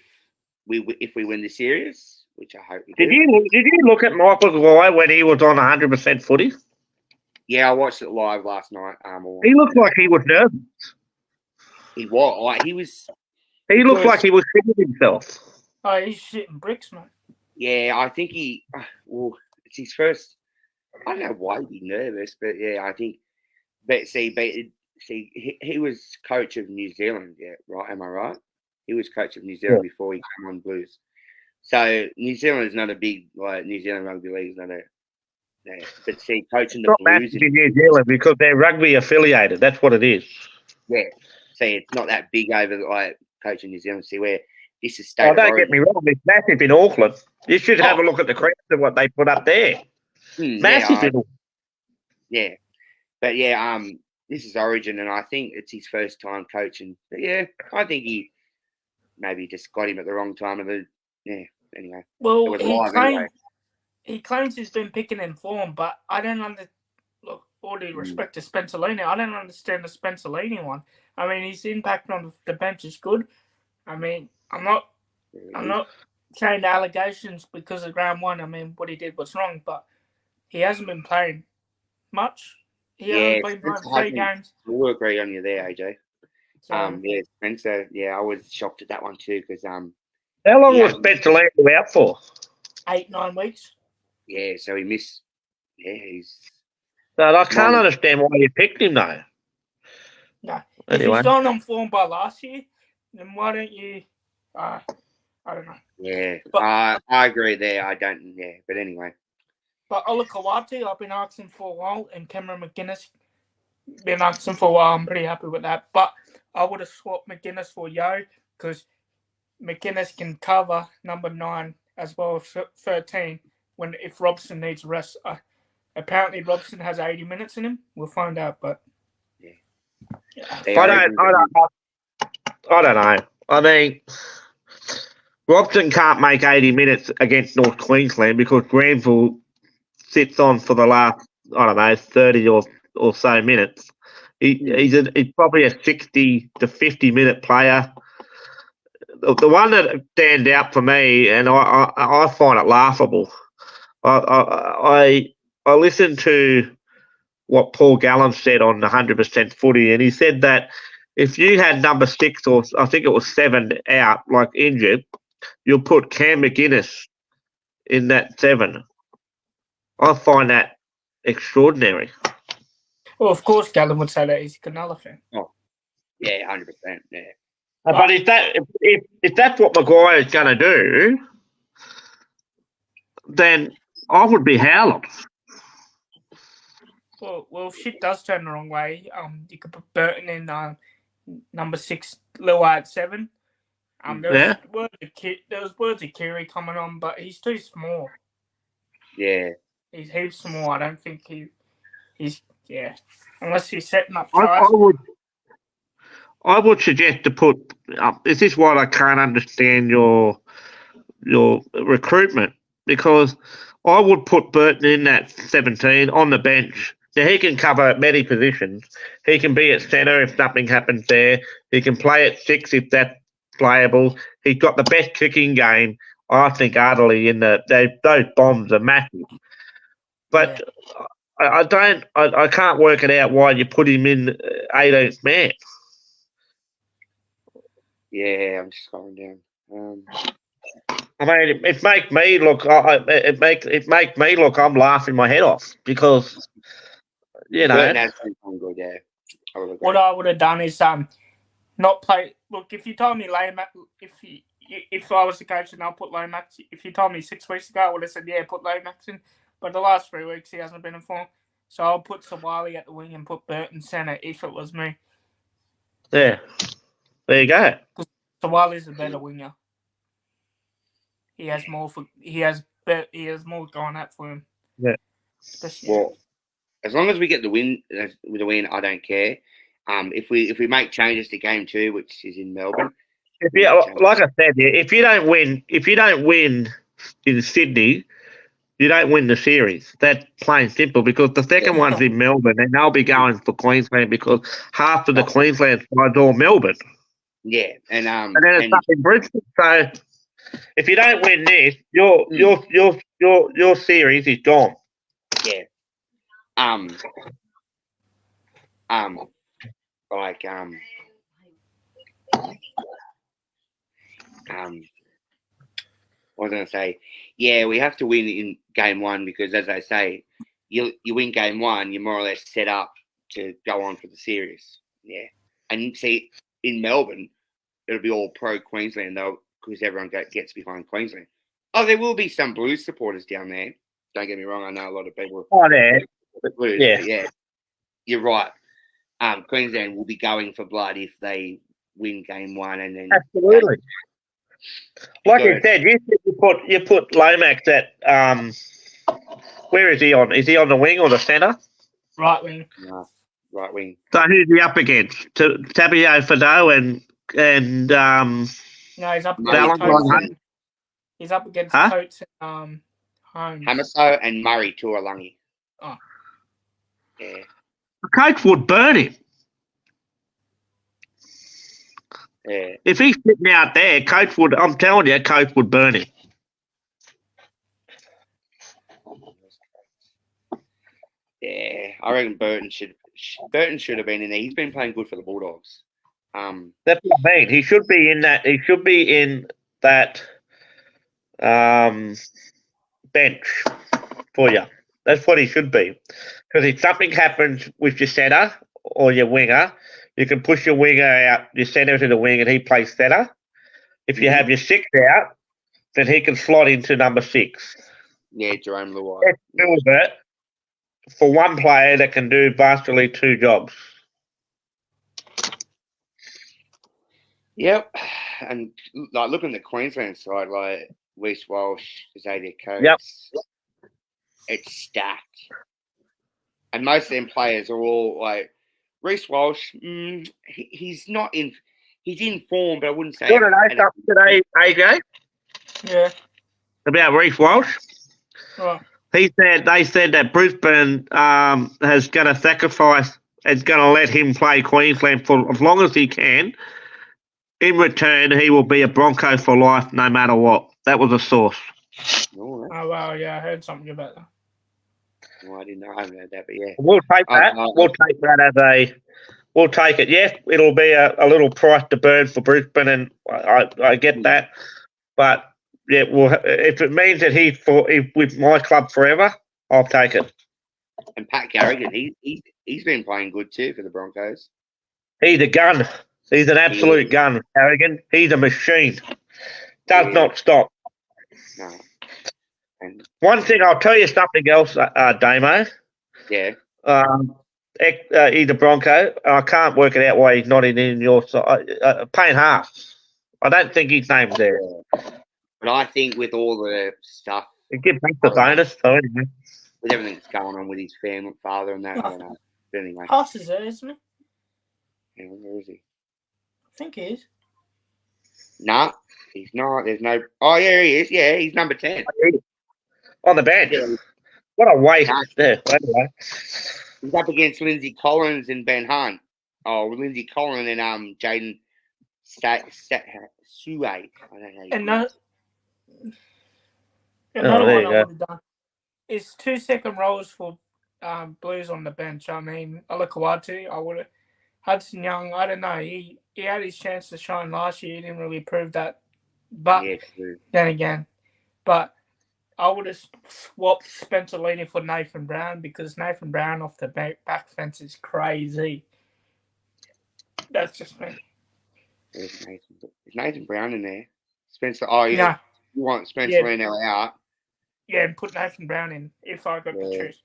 we win the series, which I hope we do. Did you look at Michael Maguire when he was on 100% footy? Yeah, I watched it live last night. He looked like he was nervous. He was like he was. He looked like he was shitting himself. Oh, he's shitting bricks, man. Yeah, I think he. Well, it's his first. I don't know why he'd be nervous, but I think. But he was coach of New Zealand, right? Am I right? He was coach of New Zealand before he came on Blues. So New Zealand is not a big New Zealand rugby league is not a. But coaching the Blues in New Zealand because they're rugby affiliated. That's what it is. Yeah, it's not that big over coaching New Zealand. See where this is state. Don't get me wrong, it's massive in Auckland. You should have a look at the crowds and what they put up there. Massive in Auckland. Yeah, but this is Origin, and I think it's his first time coaching. But I think he maybe just got him at the wrong time of the. Anyway. Well, he claims he's been picking in form, but I don't look, all due respect to Spencer Leaney, I don't understand the Spencer Leaney one. I mean, his impact on the bench is good. I mean, I'm not saying the allegations because of round 1. I mean, what he did was wrong, but he hasn't been playing much. He hasn't been playing 3 games. We'll agree on you there, AJ. So, Spencer. I was shocked at that one too because how long was Spencer Leaney out for? 8-9 weeks. Yeah, so he missed. Yeah, he's. But I can't understand why you picked him though. No, anyway. If he's gone on form by last year, then why don't you? I don't know. Yeah, but, I agree there. I don't. Yeah, but anyway. But Ola Kawati, I've been asking for a while, and Cameron McGuinness been asking for a while. I'm pretty happy with that. But I would have swapped McGuinness for Yo because McGuinness can cover number 9 as well as 13 if Robson needs rest. Apparently, Robson has 80 minutes in him. We'll find out, but I don't know. I mean, Robson can't make 80 minutes against North Queensland because Granville sits on for the last 30 or so minutes. He's probably a 60 to 50 minute player. The one that stands out for me, and I find it laughable. I listened to what Paul Gallen said on 100% Footy, and he said that if you had number 6 or I think it was 7 out, like injured, you'll put Cam McGuinness in that 7. I find that extraordinary. Well, of course, Gallen would say that he's a Cronulla fan. Oh, yeah, 100%. Yeah. But if that's what Maguire is going to do, then I would be howling. Well, if shit does turn the wrong way, you could put Burton in number 6, Luai at 7. There was words of Kiri coming on, but he's too small. Yeah. He's heaps small. I don't think he's unless he's setting up. I would suggest to put. This is why I can't understand your recruitment, because I would put Burton in that 17 on the bench. Now, he can cover many positions. He can be at centre if nothing happens there. He can play at 6 if that's playable. He's got the best kicking game, I think, utterly in those bombs are massive. But I can't work it out why you put him in 18th man. Yeah, I'm just going down. I mean, it make me look. It make me look. I'm laughing my head off because Burton has been playing good. Yeah. What I would have done is not play. Look, if you told me Lomax, if I was the coach and I'll put Lomax, if you told me 6 weeks ago, I would have said yeah, put Lomax in. But the last 3 weeks he hasn't been in form, so I'll put Sawali at the wing and put Burton centre if it was me. Yeah, there you go. Sawali's a better winger. He has more going up for him. Yeah. Well, as long as we get the win, I don't care. If we make changes to game 2, which is in Melbourne, like I said, if you don't win in Sydney, you don't win the series. That's plain simple. Because the second one's in Melbourne, and they'll be going for Queensland because half of the Queensland side's all Melbourne. Yeah, and then it's up in Brisbane. So if you don't win this, your series is gone. Yeah. What was I going to say? Yeah, we have to win in game 1 because, as I say, you win game 1, you're more or less set up to go on for the series. Yeah, and see in Melbourne, it'll be all pro Queensland though because everyone gets behind Queensland. Oh, there will be some Blues supporters down there. Don't get me wrong. I know a lot of people. Oh, there. Blues, yeah, you're right. Queensland will be going for blood if they win game 1 and then absolutely. Like you said, you put Lomax at where is he on? Is he on the wing or the centre? Right wing. No, right wing. So who's he up against? Tabio Fado and No, he's up against Coates. He's up against Coates and Holmes. Hamiso and Murray Tuolangi. Oh. Yeah. Coach would burn him. Yeah. If he's sitting out there, I'm telling you, Coach would burn him. Yeah, I reckon Burton should have been in there. He's been playing good for the Bulldogs. That's what I mean. He should be in that. He should be in that bench for you. That's what he should be. Because if something happens with your centre or your winger, you can push your winger out, your centre to the wing, and he plays centre. If you have your 6 out, then he can slot into number 6. Yeah, Jerome Luai. That's it for one player that can do vastly 2 jobs. Yep. And like looking at the Queensland side, like Reece Walsh, Xavier Coates, yep. It's stacked. And most of them players are all like Reece Walsh, he's in form, but I wouldn't say. You want to know something today, AJ? Yeah. About Reece Walsh? Right. They said that Brisbane is going to sacrifice, is going to let him play Queensland for as long as he can. In return, he will be a Bronco for life, no matter what. That was a source. Oh, wow, yeah, I heard something about that. Well, I didn't know. I haven't heard that, but yeah. We'll take that. We'll take that as a. We'll take it. Yes, it'll be a little price to burn for Brisbane, and I get that. But yeah, if it means that he's with my club forever, I'll take it. And Pat Carrigan, he's been playing good too for the Broncos. He's a gun. He's an absolute gun, Carrigan. He's a machine. Does not stop. No. And one thing, I'll tell you something else, Damo. Yeah. He's a Bronco. I can't work it out why he's not in your side. Payne Haas. I don't think his name's there. But I think with all the stuff, it gives back the bonus. So anyway, with everything that's going on with his family, father, and that, I don't know. But anyway, Haas is there, isn't he? Yeah, where is he? I think he is. No, he's not. There's no. Oh yeah, he is. Yeah, he's number 10 on the bench. Yeah. What a waste there. Anyway. He's up against Lindsay Collins and Ben Hunt. Oh, Lindsay Collins and Jaden Sue. I don't know. And another one I would have done is 2 second rows for Blues on the bench. I mean, Olakawatu, I would have. Hudson Young, I don't know. He had his chance to shine last year. He didn't really prove that. But Yeah, true. then again, but I would have swapped Spencer Leading for Nathan Brown because Nathan Brown off the back fence is crazy. That's just me. There's Nathan Brown in there. Spencer. Oh, yeah. No, You want Spencer Leno out? yeah, and put Nathan Brown in if I got to choose.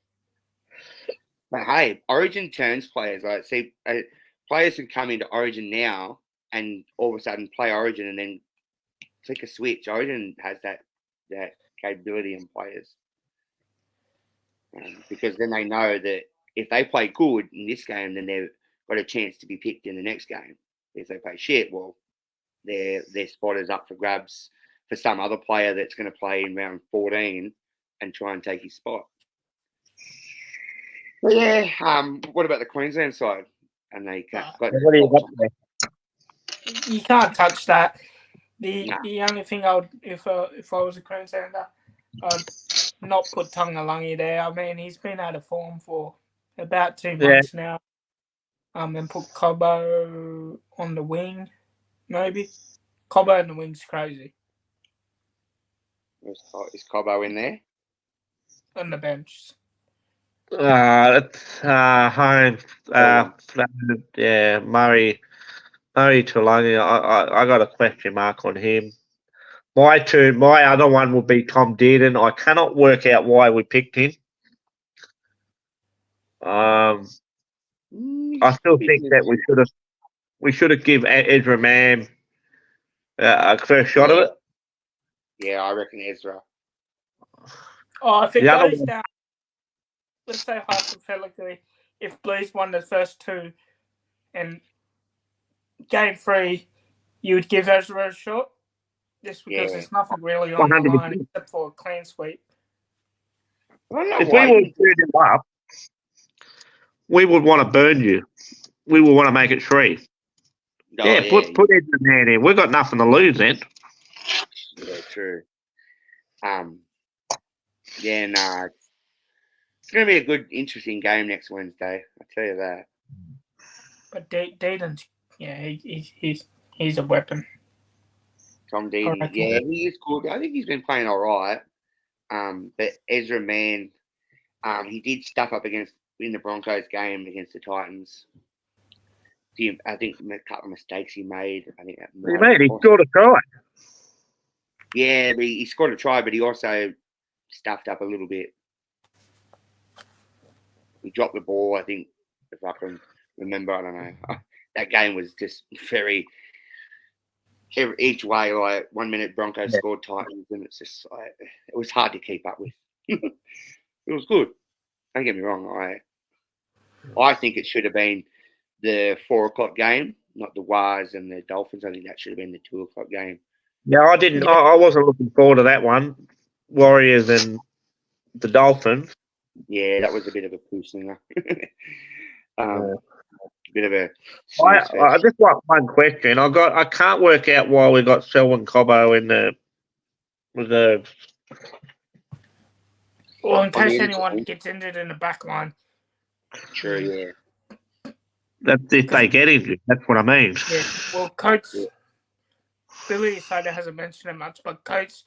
But hey, Origin turns players. Like, see, players can come into Origin now and all of a sudden play Origin and then flick a switch. Origin has that capability in players. Because then they know that if they play good in this game, then they've got a chance to be picked in the next game. If they play shit, well, their spot is up for grabs for some other player that's going to play in round 14 and try and take his spot. But yeah, what about the Queensland side? And they got What do you got there? You can't touch that. The only thing I would, if I was a Queenslander, I'd not put Tungalungi there. I mean, he's been out of form for about 2 months now. And put Cobbo on the wing, maybe. Cobbo on the wing's crazy. Is Cobbo in there? On the bench. It's home. Murray Tuilagi. I got a question mark on him. My other one would be Tom Dearden. I cannot work out why we picked him. I still think that we should have given Ezra Mam a first shot of it. Yeah, I reckon Ezra. Oh, if it goes down, let's say hypothetically, if Blues won the first two and game 3, you would give Ezra a shot? Just because there's nothing really on 100%. The line except for a clean sweep. If we were to shoot him up, we would want to burn you. We would want to make it 3. Put Ezra Man in. We've got nothing to lose then. Yeah, true. It's going to be a good, interesting game next Wednesday. I tell you that. But Deaden's, he's a weapon. Tom Dearden, he is good. I think he's been playing all right. But Ezra Man, he did stuff up in the Broncos game against the Titans. I think a couple of mistakes he made. He scored a try. Yeah, but he scored a try, but he also stuffed up a little bit. He dropped the ball, I think, if I can remember. I don't know. That game was just very each way. Like 1 minute Broncos scored Titans, and it's just like it was hard to keep up with. It was good. Don't get me wrong. I think it should have been the 4 o'clock game, not the Wars and the Dolphins. I think that should have been the 2 o'clock game. Yeah, I didn't. I wasn't looking forward to that one. Warriors and the Dolphins. Yeah, that was a bit of a poo slinger. Bit of a. I just want one question. I can't work out why we got Selwyn Cobbo in the reserves. Well, in case anyone gets injured in the back line. Sure, yeah. That's if they get injured. That's what I mean. Yeah. Well, Coach Billy Slater hasn't mentioned it much, but Coach,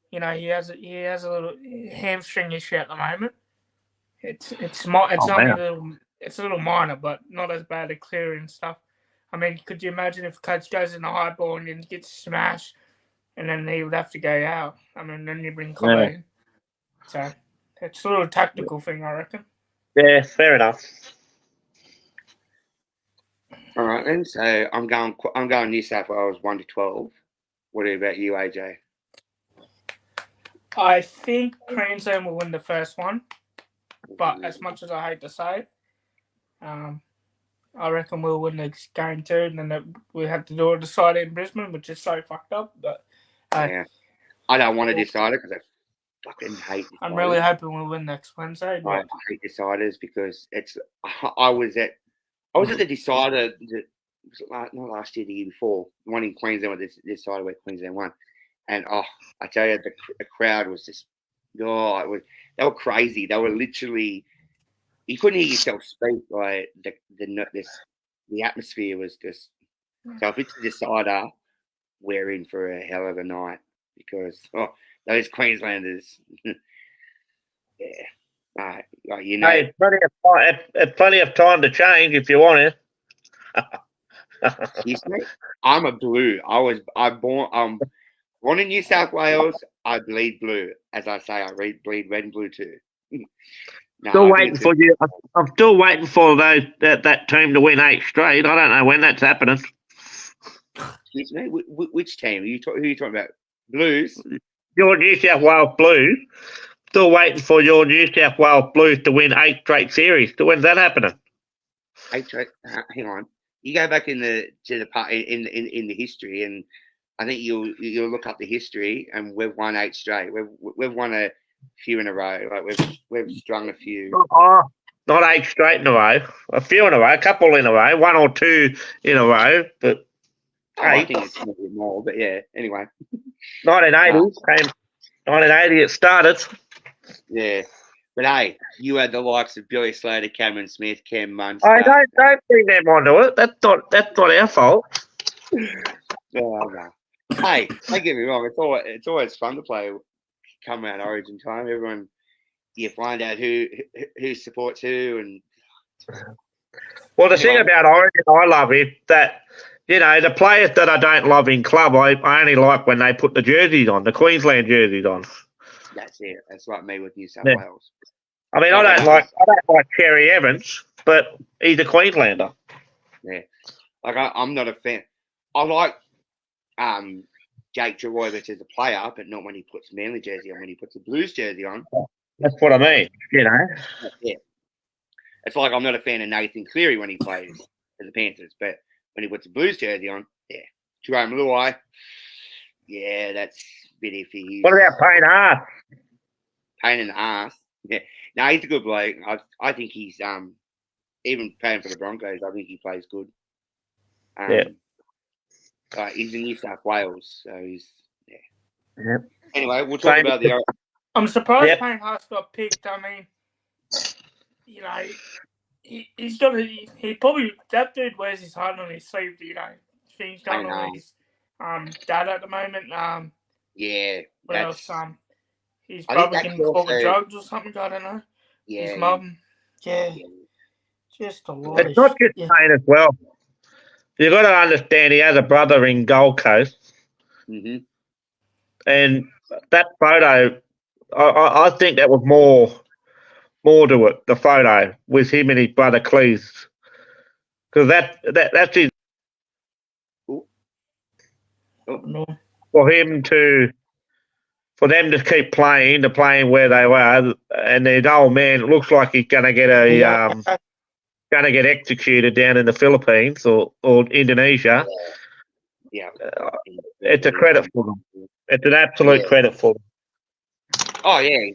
he has a little hamstring issue at the moment. It's a little minor, but not as bad at clearing stuff. I mean, could you imagine if Coach goes in the high ball and then gets smashed, and then he would have to go out? I mean, then you bring Cobbo in. So it's a little tactical thing, I reckon. Yeah, fair enough. All right, then. So I'm going New South Wales 1-12. What about you, AJ? I think Queensland will win the first one, but as much as I hate to say it, I reckon we'll win the game 2, and then we have to do a decider in Brisbane, which is so fucked up. But I don't want to decide it because I fucking hate deciders. I'm really hoping we'll win next Wednesday. I hate deciders because I was at the decider. Not last year, the year before, the one in Queensland with the decider where Queensland won, and I tell you, the crowd was just they were crazy. They were literally you couldn't hear yourself speak. Like the atmosphere was just. So if it's a decider, we're in for a hell of a night because those Queenslanders, yeah, like you know, Hey, plenty of time to change if you want it. excuse me, I'm a blue. I'm born in New South Wales. I bleed blue, as I say. I bleed red and blue too. No, Still I think waiting it's for you. I'm still waiting for that team to win 8 straight. I don't know when that's happening. excuse me. Which team? Who are you talking about? Blues. Your New South Wales Blues. Still waiting for your New South Wales Blues to win 8 straight series. When's that happening? Hang on. You go back in the history, and I think you'll look up the history, and we've won 8 straight. We've won a few in a row. Like we've strung a few. Not 8 straight in a row. A few in a row. A couple in a row. 1 or 2 in a row. But I think it's a bit more. But yeah. Anyway. 1980. 1980 it started. Yeah. But hey, you had the likes of Billy Slater, Cameron Smith, Cam Munster. I don't bring them onto it. That's not our fault. Oh, no. Hey, don't get me wrong. It's always fun to play come around Origin time. Everyone, you find out who supports who, and Well, the thing about Origin I love is that the players that I don't love in club, I only like when they put the jerseys on, the Queensland jerseys on. That's it. That's like me with New South Wales. I mean, I don't like Cherry Evans, but he's a Queenslander. Yeah, like I'm not a fan. I like Jake Trbojevic as a player, but not when he puts Manly jersey on. When he puts a Blues jersey on, that's what I mean. Yeah, it's like I'm not a fan of Nathan Cleary when he plays for the Panthers, but when he puts a Blues jersey on, yeah, Jerome Luai, yeah, that's a bit iffy. What about Payne Haas? Pain in the ass. Yeah, no, he's a good bloke. I think he's even playing for the Broncos. I think he plays good. He's in New South Wales, so he's Anyway, we'll talk about the. I'm surprised Payne Haas got picked. I mean, he's got he probably that dude wears his heart on his sleeve. He's done all his dad at the moment. Yeah. What else? He's probably getting caught with drugs or something. I don't know. Yeah. His mum. Yeah. Just a lot. It's not just Payne as well. You've got to understand he has a brother in Gold Coast. Mm-hmm. And that photo, I think that was more to it, the photo, with him and his brother Cleese. Because that's his... No. For them to keep playing, where they were, and their old man looks like he's going to get executed down in the Philippines or Indonesia. Yeah, it's a credit for them. It's an absolute credit for them. Oh yeah,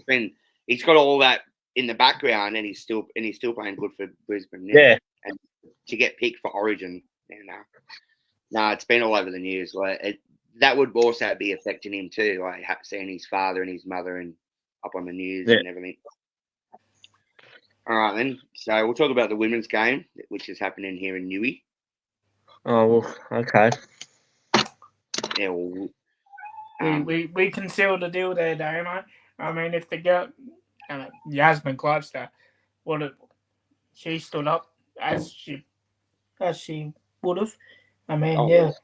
he's got all that in the background, and he's still playing good for Brisbane. Yeah, and to get picked for Origin, it's been all over the news. Like that would also be affecting him too, like seeing his father and his mother and up on the news and everything. All right, then. So we'll talk about the women's game, which is happening here in Newey. Oh, well, okay. Yeah, well, we can seal the deal there, Damo. I mean, if the girl, Yasmin Gloucester, she stood up as she would have. I mean,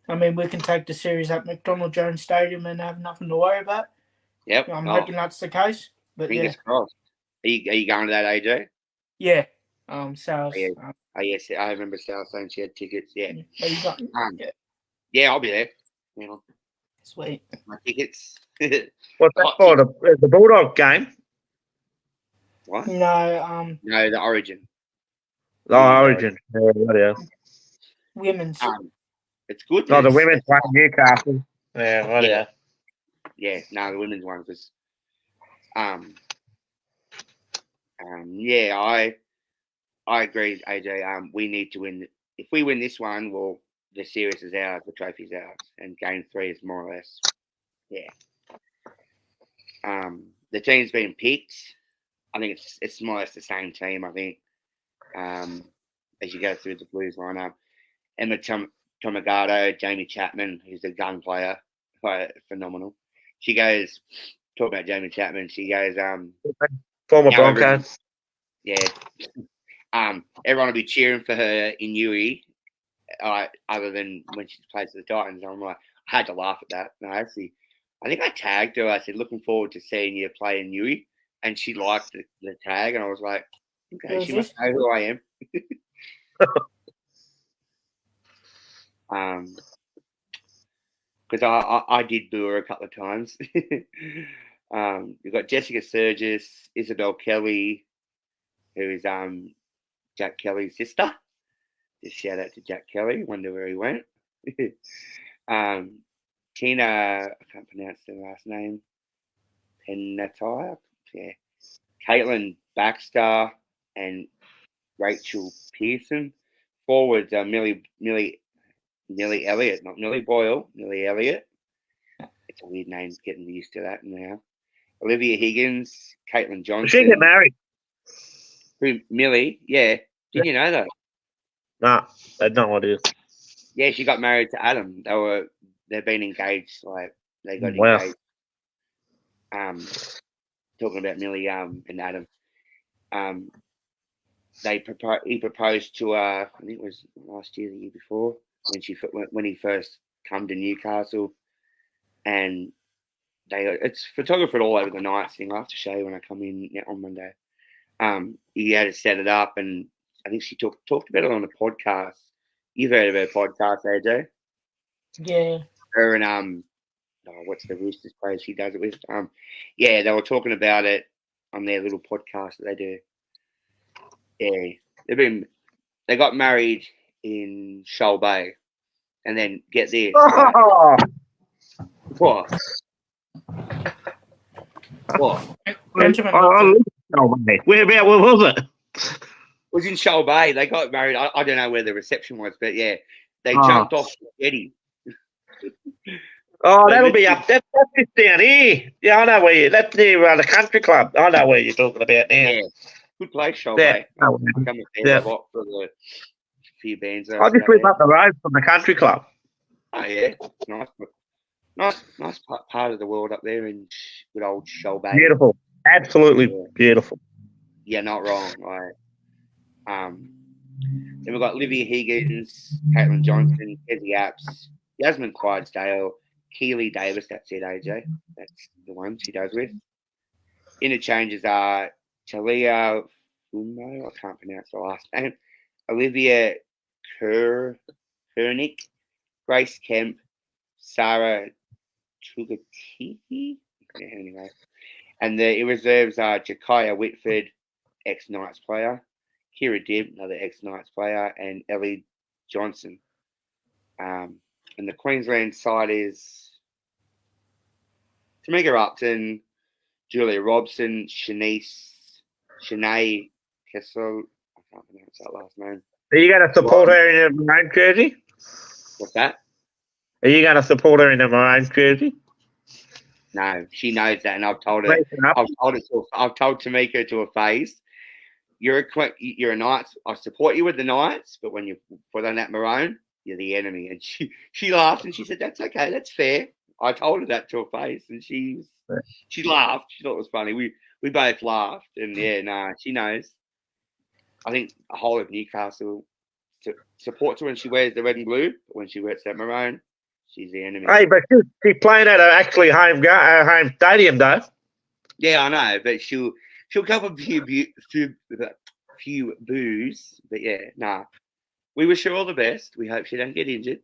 I mean, we can take the series at McDonald Jones Stadium and have nothing to worry about. Yep. I'm hoping that's the case. But fingers crossed. Are you going to that, AJ? Yeah. Sales. Yes, I remember Sales saying she had tickets. Yeah. Yeah, I'll be there. Sweet. My tickets. What's that for? The Bulldog game? What? No. No, the Origin. Oh, Origin. Yeah. Women's. It's good. No, the women's one in Newcastle. Yeah. Yeah, no, the women's one was. I agree, AJ. We need to win. If we win this one, well, the series is ours, the trophy's ours, and game 3 is more or less, the team's been picked. I think it's more or less the same team. I think as you go through the Blues lineup, Emma Tomogato, Jamie Chapman, who's a gun player, quite phenomenal. She goes talk about Jamie Chapman. She goes Former Bronco. Yeah. Everyone will be cheering for her in Newey, other than when she plays for the Titans. I'm like, I had to laugh at that. No, actually, I think I tagged her. I said, looking forward to seeing you play in Newey. And she liked the tag. And I was like, okay, she must know who I am. Because I did boo her a couple of times. You've got Jessica Sturgis, Isabel Kelly, who is Jack Kelly's sister. Just shout out to Jack Kelly. Wonder where he went. Tina, I can't pronounce the last name. Penatai. Yeah. Caitlin Baxter and Rachel Pearson. Forwards are Millie Elliott, not Millie Boyle, Millie Elliott. It's a weird name, getting used to that now. Olivia Higgins, Caitlin Johnson. She get married. Who, Millie? Yeah. Did you know that? Nah, I had no idea. Yeah, she got married to Adam. They've been engaged, like they got Wow. engaged. Talking about Millie and Adam. He proposed to her, I think it was last year, the year before, when he first come to Newcastle, and it's photographed all over the night thing. I'll have to show you when I come in on Monday. He had to set it up, and I think she talked about it on a podcast. You've heard of her podcast, AJ? Yeah. Her and what's the Roosters place she does it with? Yeah, they were talking about it on their little podcast that they do. Yeah, they got married in Shoal Bay, and then get this. Oh, What? Benjamin. where was it? It was in Shoal Bay. They got married. I don't know where the reception was, but yeah, they jumped off the jetty. Oh, that'll be up. That's just down here. Yeah, I know where you. That's near the country club. I know where you're talking about now. Yeah, good place, Shoal Bay. Oh, I come with there a lot for the few bands. I just live up the road from the country club. Oh yeah, it's nice part of the world up there in good old Shoal Bay. Beautiful, absolutely beautiful. Yeah, not wrong. Right. Then we've got Olivia Higgins, Caitlin Johnson, Kezzy Apps, Yasmin Clydesdale, Keely Davis. That's it, AJ. That's the one she does with. Interchanges are Talia Fumo. I can't pronounce the last name. Olivia Kernick, Grace Kemp, Sarah Tugatiki. Yeah, anyway. And the reserves are Jakaya Whitford, ex-Knights player, Kira Dibb, another ex-Knights player, and Ellie Johnson. And the Queensland side is Tamika Upton, Julia Robson, Shanae Kessel. I can't pronounce that last name. Are you going to support her in a maroon jersey? What's that? Are you going to support her in a maroon jersey? No, she knows that, and I've told her. I've told Tamika to her face. You're a Knights. I support you with the Knights, but when you put on that maroon, you're the enemy. And she laughed and she said, "That's okay. That's fair." I told her that to her face, and she laughed. She thought it was funny. We both laughed, and she knows. I think the whole of Newcastle supports her when she wears the red and blue, but when she wears that maroon, she's the enemy. Hey, but she's playing at actually home stadium, though. Yeah, I know, but she'll come up a few boos. But yeah, nah. We wish her all the best. We hope she don't get injured.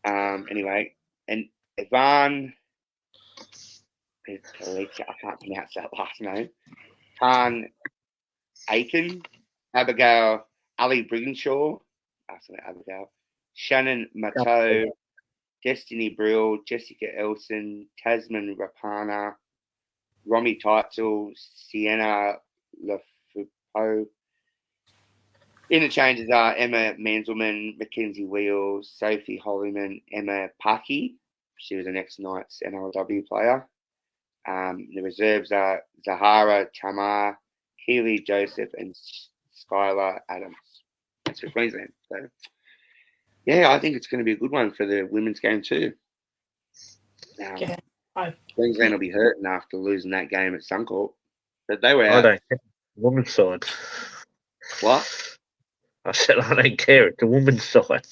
Anyway, and Ivan, I can't pronounce that last name. Khan Aiken, Abigail Ali Brigginshaw, Abigail, Shannon Matteau, Destiny Brill, Jessica Elson, Tasman Rapana, Romy Teitzel, Sienna Lefupo. Interchanges are Emma Manzelman, Mackenzie Wheels, Sophie Hollyman, Emma Paki, She was an ex-Knights NRLW player. The reserves are Zahara Tamar, Keely Joseph, and Skylar Adams. That's for Queensland. So, yeah, I think it's going to be a good one for the women's game too. Yeah, Queensland will be hurting after losing that game at Suncorp. But they were I out. don't care. The women's side. What? I said I don't care. It's the women's side.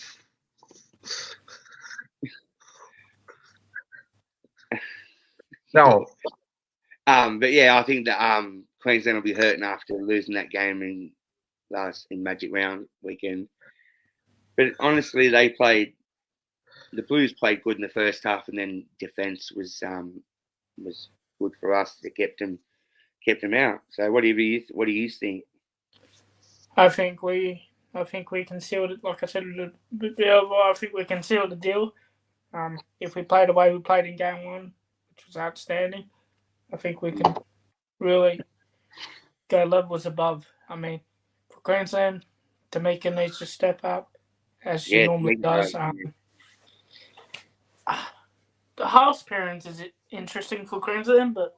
No. But yeah, I think that Queensland will be hurting after losing that game in Magic Round weekend. But honestly, the Blues played good in the first half, and then defence was good for us. It kept them out. So what do you think? I think we can seal it. Like I said, I think we can seal the deal. If we play the way we played in game 1, which was outstanding, I think we can really go levels above. I mean, for Queensland, Tamika needs to step up as she normally does. The halves pairings is interesting for Queensland, but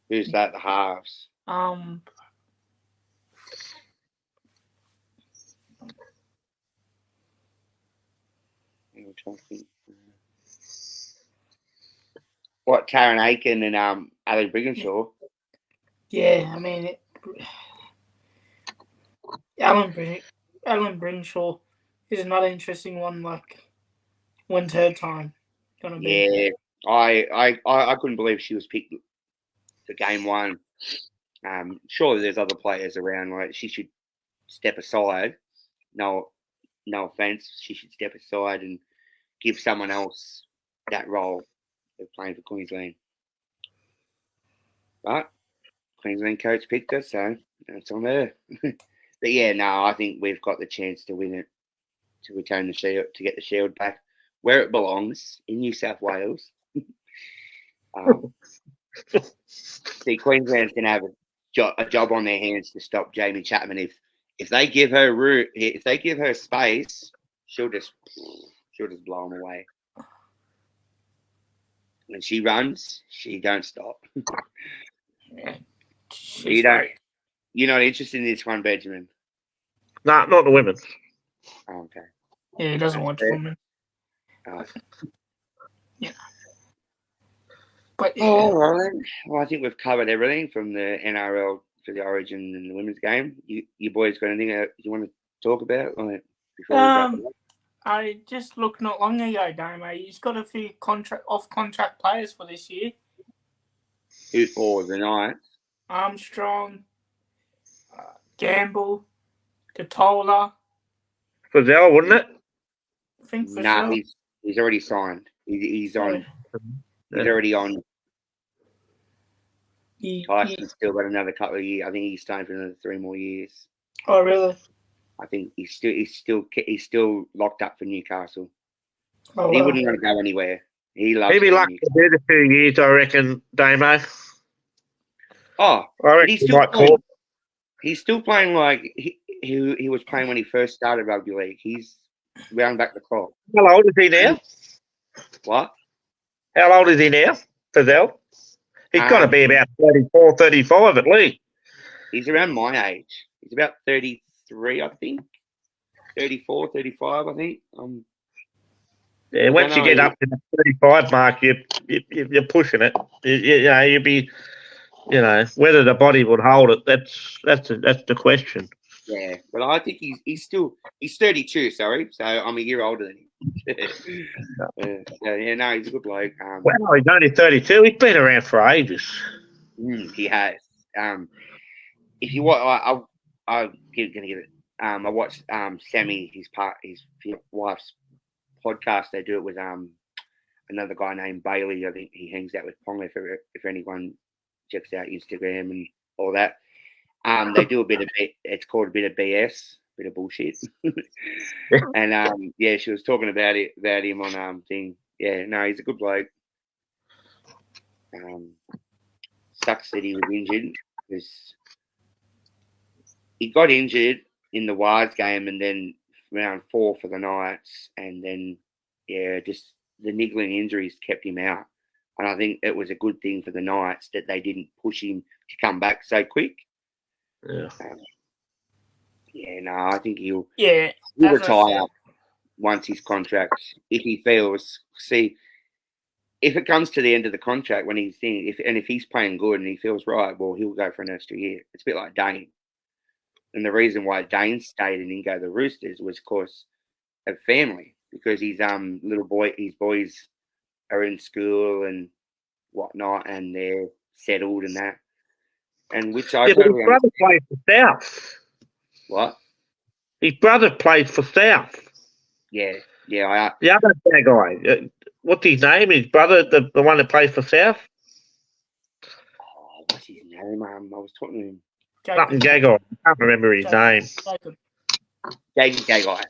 Who's that? The halves. What, Taryn Aiken and Ali Brigginshaw? Yeah, I mean, Alan Bringshaw is another interesting one. Like, when's her time gonna be? Yeah, I couldn't believe she was picked for game 1. Surely there's other players around. Like, she should step aside. No offense, she should step aside and give someone else that role of playing for Queensland. But Queensland coach picked her, so it's on her. But yeah, no, I think we've got the chance to win it, to return the shield, to get the shield back where it belongs, in New South Wales. See, Queensland's going to have a job on their hands to stop Jamie Chapman. If they give her space, she'll just blow them away. When she runs, she don't stop. You're not interested in this one, Benjamin? No, not the women. Oh, okay. Yeah, he doesn't watch women. Yeah. But all right. Well, I think we've covered everything from the NRL to the Origin and the women's game. You boys got anything you want to talk about on it before we wrap it up? I just looked not long ago, Damo. He's got a few off-contract players for this year. Who for the Knights? Armstrong, Gamble, Katola. Fazell, wouldn't it? I think No, he's already signed. He's on. He's already on. Tyson's still got another couple of years. I think he's staying for another 3 more years. Oh, really? I think he's still locked up for Newcastle. Oh, he wouldn't want to go anywhere. He'd be lucky to do the 2 years, I reckon, Damo. Oh, I reckon he's still playing like he was playing when he first started rugby league. He's round back the clock. How old is he now? What? How old is he now, Fazell? He's got to be about 34, 35 at least. He's around my age. He's about 33, I think. 34, 35, I think. Yeah, once you get up to the 35 mark, you're pushing it. You'd be, whether the body would hold it. That's the question. Yeah, but I think he's 32. Sorry, so I'm a year older than him. No, he's a good bloke. Well, he's only 32. He's been around for ages. He has. If you want, I'm gonna give it. I watched Sammy, his wife's podcast. They do it with another guy named Bailey. I think he hangs out with Ponga. If anyone checks out Instagram and all that, they do a bit of it. It's called a bit of BS, bit of bullshit. And she was talking about him on thing. Yeah, no, he's a good bloke. Sucks that he was injured because he got injured in the Wires game and then round 4 for the Knights, and then just the niggling injuries kept him out. And I think it was a good thing for the Knights that they didn't push him to come back so quick. Yeah. I think he'll Yeah, retire once his contract, if he feels. See, if it comes to the end of the contract when he's in, if he's playing good and he feels right, well, he'll go for an extra year. It's a bit like Dane. And the reason why Dane stayed and didn't go to the Roosters was, of course, of family, because his his boys are in school and whatnot, and they're settled and that. And which I But his totally brother understand. plays for South. What? His brother plays for South. Yeah. The other guy. What's his name? His brother, the one that plays for South? Oh, what's his name? I was talking to him. Something Gagai. I can't remember his name. Jacob Gagai.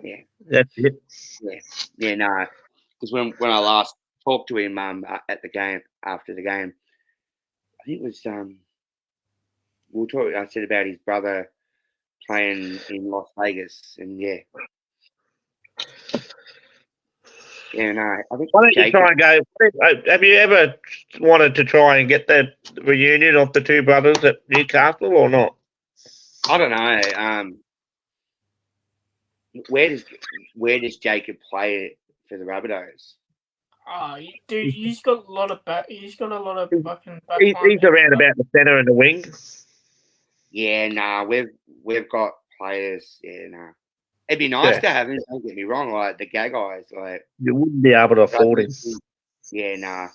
Yeah. That's it. Yeah, no. Because when I last talked to him at the game, after the game, I think it was I said about his brother playing in Las Vegas, and yeah, no. I think Why don't you Jacob, try and go? Have you ever wanted to try and get the reunion of the two brothers at Newcastle or not? I don't know. Where does Jacob play for the Rabbitohs? Oh, dude, he's got a lot of fucking. He's around about the centre and the wing. Yeah, nah. We've got players. Yeah, nah. It'd be nice to have him. Don't get me wrong. Like the Gagais, like you wouldn't be able to afford him. Yeah, nah.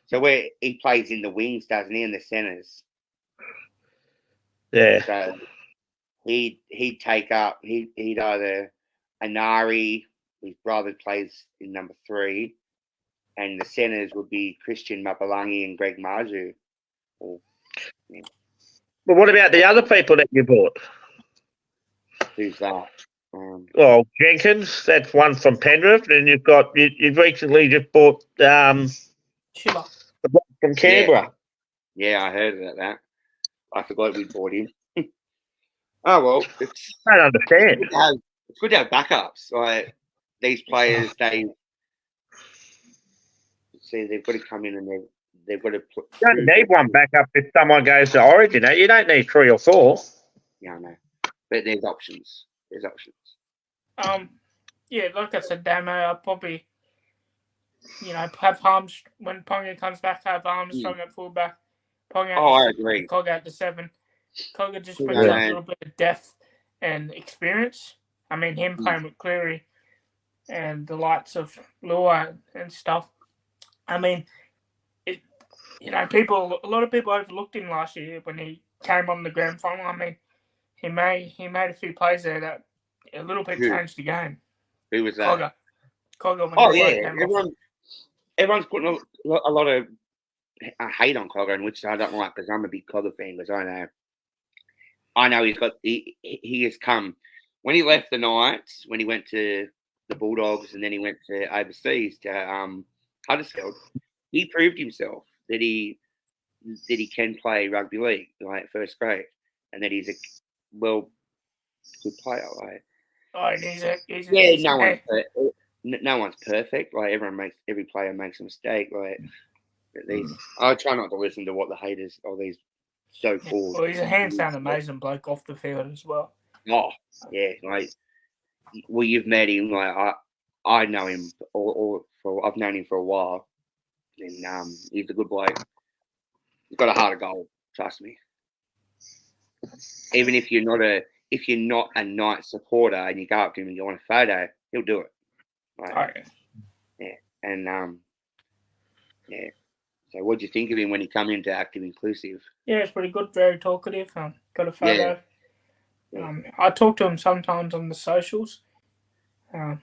So where he plays in the wings, doesn't he, in the centres? Yeah. So he'd take up. He'd either Anari, his brother plays in number 3, and the centres would be Christian Mapalangi and Greg Marju. But what about the other people that you bought? Who's that? Well, Jenkins, that's one from Penrith, and you've recently just bought Schiller from Canberra. Yeah, I heard about that. I forgot we bought him. Oh well, I don't understand. It's good to have backups. Like these players, they've got to come in and they've got to put. You don't need one backup if someone goes to Origin. You don't need 3 or 4. Yeah, I know. But there's options. Yeah, like I said, Damo, I'll probably, have Harms when Ponga comes back. Have Armstrong at fullback. Ponga. I agree. Cog out to 7. Cogger just brings up a little bit of depth and experience. I mean, him playing with Cleary and the likes of Lua and stuff. I mean, a lot of people overlooked him last year when he came on the grand final. I mean, he made a few plays there that a little bit changed the game. Who was that? Cogger. Oh yeah, everyone's putting a lot of hate on Cogger, which I don't like because I'm a big Cogger fan. Because I know he has come when he left the Knights, when he went to the Bulldogs, and then he went to overseas to Huddersfield. He proved himself that he can play rugby league, like first grade, and that he's a good player. Like, no one's perfect. Like every player makes a mistake. Like I try not to listen to what the haters, all these so-called. Well, he's a hands-down amazing bloke off the field as well. Oh yeah, like you've met him. Like I know him, I've known him for a while, and he's a good bloke. He's got a heart of gold. Trust me. Even if you're not a Knight supporter and you go up to him and you want a photo, he'll do it. Like, yeah, and yeah. So, what do you think of him when he come into Active Inclusive? Yeah, it's pretty good. Very talkative. Got a photo. Yeah. I talk to him sometimes on the socials.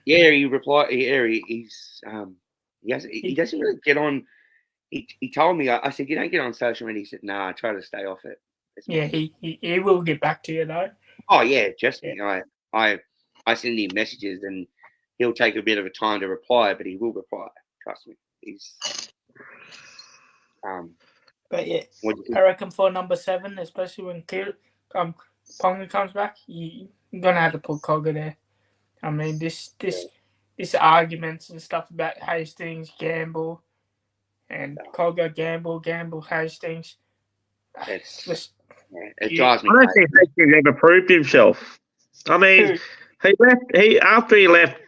He replied. He doesn't really get on. He told me. I said, "You don't get on social media." He said, "No, I try to stay off it." Yeah, he will get back to you though. Oh yeah, I send him messages and he'll take a bit of a time to reply, but he will reply. Trust me. He's But yeah, I reckon for number 7, especially when Ponga comes back, you're gonna have to put Cogger there. I mean, this arguments and stuff about Hastings, Gamble, and Cogger, Gamble, Hastings. It drives me I don't crazy. think Hastings ever proved himself. I mean, after he left,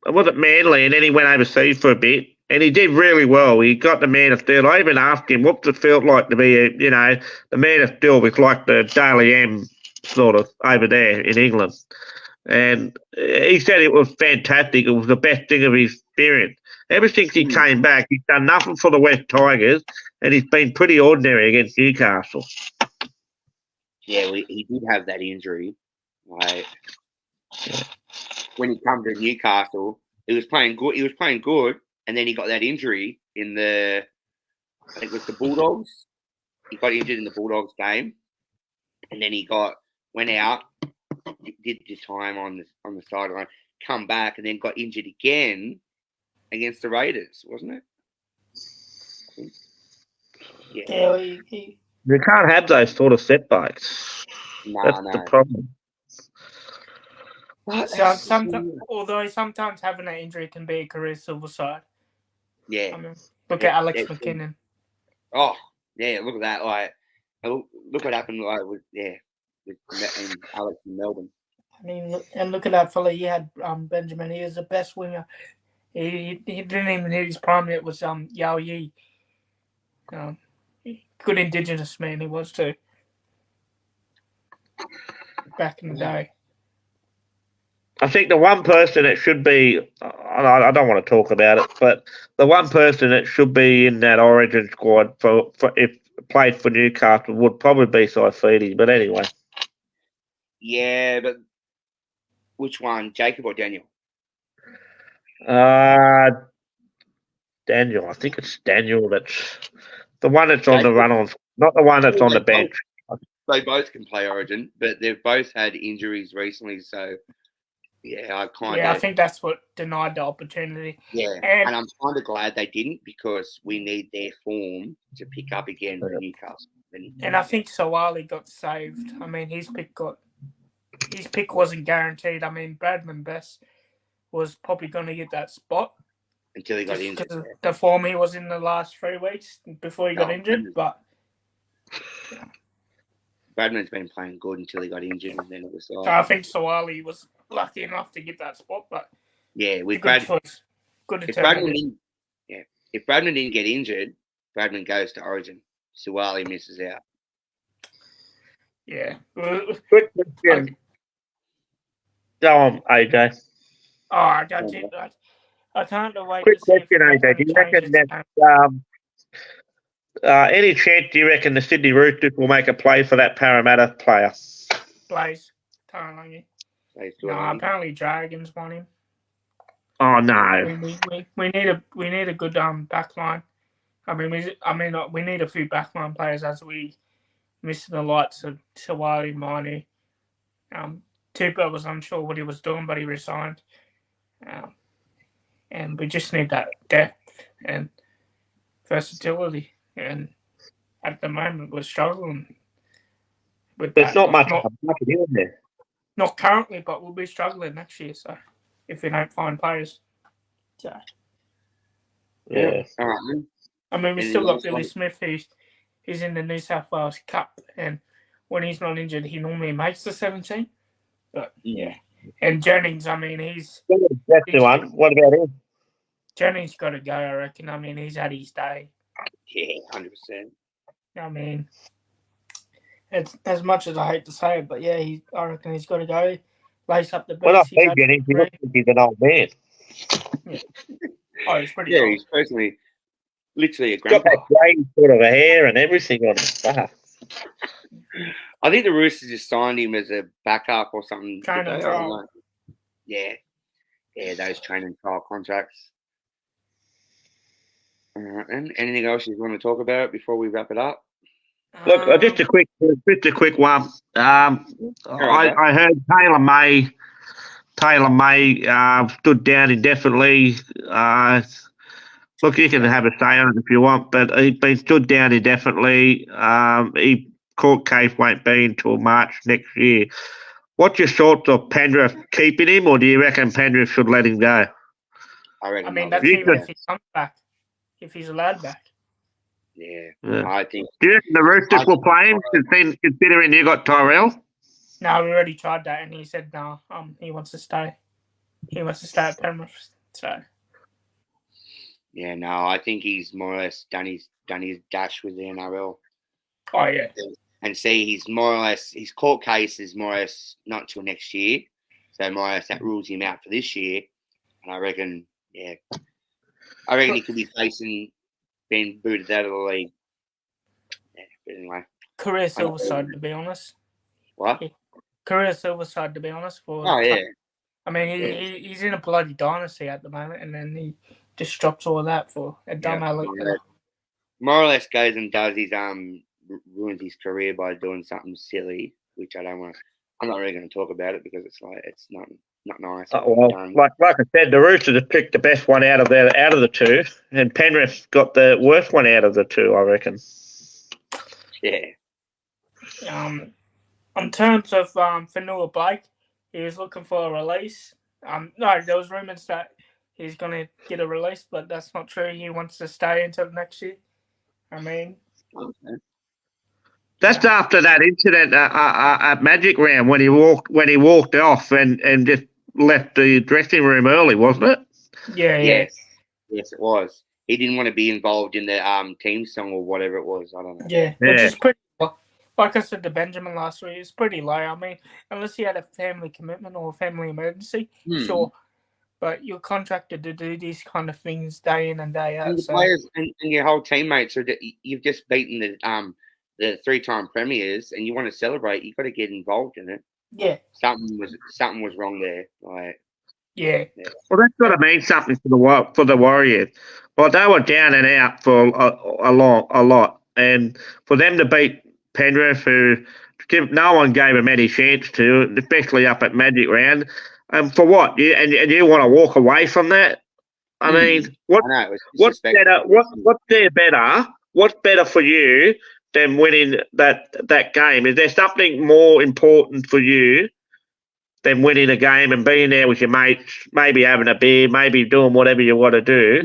was it Manly, and then he went overseas for a bit, and he did really well. He got the man of steel. I even asked him what's it felt like to be, the man of steel with like the Daily M sort of over there in England. And he said it was fantastic. It was the best thing of his experience. Ever since he came back, he's done nothing for the West Tigers, and he's been pretty ordinary against Newcastle. Yeah, he did have that injury. Like when he came to Newcastle, he was playing good, and then he got that injury in I think it was the Bulldogs. He got injured in the Bulldogs game, and then he went out, did the time on the sideline, come back, and then got injured again against the Raiders, wasn't it? Yeah, You can't have those sort of setbacks. That's the problem. Although sometimes having an injury can be a career silver side. Yeah. I mean, look at Alex McKinnon. Oh, yeah, look at that. Like, look what happened with Alex in Melbourne. I mean, look at that fella. He had Benjamin. He was the best winger. He didn't even hit his prime. It was Yao Yi. Good Indigenous man he was too. Back in the day. I think the one person that should be, I don't want to talk about it, but the one person that should be in that Origin squad for if played for Newcastle would probably be Saifidi. But anyway. Yeah, but which one, Jacob or Daniel? Daniel. I think it's Daniel. That's the one that's on the run-on, not the one that's on the bench. They both can play Origin, but they've both had injuries recently, so. Yeah, I think that's what denied the opportunity. Yeah, and I'm kind of glad they didn't because we need their form to pick up again for Newcastle. And I think Sawali got saved. I mean, his pick wasn't guaranteed. I mean, Bradman Best was probably going to get that spot until he got injured. The form he was in the last 3 weeks before he got injured, but. Yeah. Bradman's been playing good until he got injured, and then it was like. So I think Sawali was lucky enough to get that spot, but yeah, with good choice. Good if Bradman didn't get injured, Bradman goes to Origin. Sawali misses out. Yeah. Quick question. Go on, AJ. Oh, I got you. I can't wait. Quick question, AJ. Do you reckon that any chance do you reckon the Sydney Roosters will make a play for that Parramatta player? Blaze Tarangi. No, apparently Dragons want him. Oh no. We need a good back line. I mean we need a few backline players as we missing the lights of Tawali Miney. Tupa was unsure what he was doing, but he resigned. And we just need that depth and versatility. And at the moment, we're struggling with There's not much in there. Not currently, but we'll be struggling next year. So, if we don't find players, so yeah. All right. I mean, we still got Billy Smith, who's in the New South Wales Cup, and when he's not injured, he normally makes the 17. But yeah, and Jennings, I mean, that's the one. What about him? Jennings got to go, I reckon. I mean, he's had his day. Yeah, 100%. I mean, it's as much as I hate to say it, but yeah, I reckon he's got to go. Lace up the boots. Well, I think he's an old man. Yeah. Oh, he's pretty. Yeah, old. he's personally, literally a grandpa. Got that grey sort of hair and everything on his stuff. I think the Roosters just signed him as a backup or something. Training trial. Yeah, those training trial contracts. And anything else you want to talk about before we wrap it up? Look, just a quick one. I heard Taylor May stood down indefinitely. Look, you can have a say on it if you want, but he's been stood down indefinitely. court case won't be until March next year. What's your thoughts of Penrith keeping him, or do you reckon Penrith should let him go? I reckon. I mean, not that's really. even if he comes back, if he's allowed back. Yeah. Yeah. I think. Do you reckon the Roosters will play him, considering you got Tyrell? No, we already tried that, and he said no. He wants to stay. He wants to stay at Penrith. So. Yeah, no, I think he's more or less done his dash with the NRL. Oh yeah. And see, he's more or less his court case is more or less not till next year, so more or less that rules him out for this year. And I reckon, he could be facing being booted out of the league. Yeah, but anyway, Career Silverside, to be honest. what? Career Silverside, to be honest. Oh yeah. I mean, he's in a bloody dynasty at the moment, and then he just drops all of that for a dumb Alex. More or less goes and does his ruins his career by doing something silly, which I don't want. I'm not really going to talk about it because it's not nice. Like I said, the Roosters have picked the best one out of the two, and Penrith got the worst one out of the two, I reckon. Yeah. In terms of Fanua Blake, he was looking for a release. No, there was rumours that he's going to get a release, but that's not true. He wants to stay until next year. I mean, okay. That's after that incident at Magic Round when he walked off and just left the dressing room early, wasn't it? Yeah. Yes, it was. He didn't want to be involved in the team song or whatever it was. I don't know. Yeah, which is pretty. Like I said to Benjamin last week, it's pretty low. I mean, unless he had a family commitment or a family emergency, sure. But you're contracted to do these kind of things day in and day out. And the players and your whole teammates you've just beaten the 3-time premiers, and you want to celebrate. You've got to get involved in it. Yeah, something was wrong there. Yeah. Well, that's got to mean something for the Warriors. Well, they were down and out for a lot, and for them to beat Penrith, who no one gave them any chance to, especially up at Magic Round. For what? You want to walk away from that? I mean, what's better? What's better for you than winning that game? Is there something more important for you than winning a game and being there with your mates, maybe having a beer, maybe doing whatever you want to do?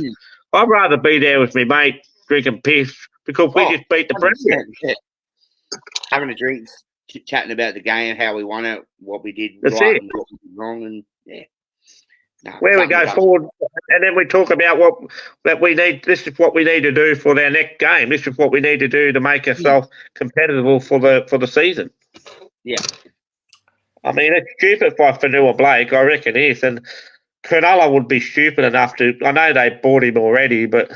I'd rather be there with my mate drinking piss because we just beat the Premier. Yeah. Having a drink, chatting about the game, how we won it, what we did That's right it. and what we did wrong, and where we go forward, and then we talk about that we need. This is what we need to do for their next game. This is what we need to do to make ourselves competitive for the season. Yeah. I mean, it's stupid by Fanua Blake, I reckon it is, and Cronulla would be stupid enough to. I know they bought him already, but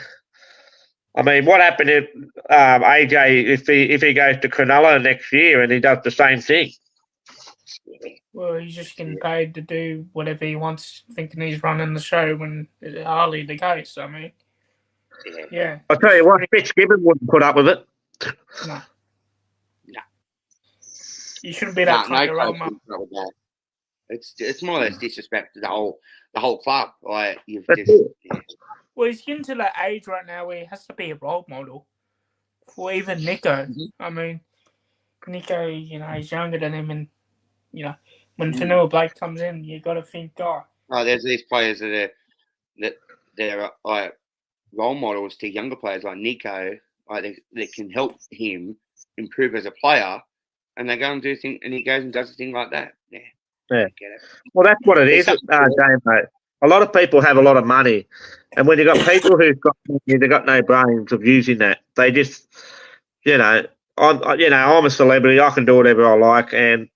I mean, what happened if AJ if he goes to Cronulla next year and he does the same thing? Well, he's just getting paid to do whatever he wants, thinking he's running the show when it's hardly the case. I mean, yeah. I'll tell you what, Fitzgibbon wouldn't put up with it. No. You shouldn't be that kind of role model. It's more or less disrespect to the whole club. Like Well, he's getting to that age right now where he has to be a role model for even Nico. I mean, Nico, he's younger than him, and when Fanua Blake comes in, you got to think, there's these players that are like role models to younger players like Nico, like that can help him improve as a player, and they go and do things, and he goes and does a thing like that. Yeah. Get it. Well, that's what it is, James, mate. A lot of people have a lot of money, and when you've got people who've got money, they've got no brains of using that. They just, I'm a celebrity. I can do whatever I like, and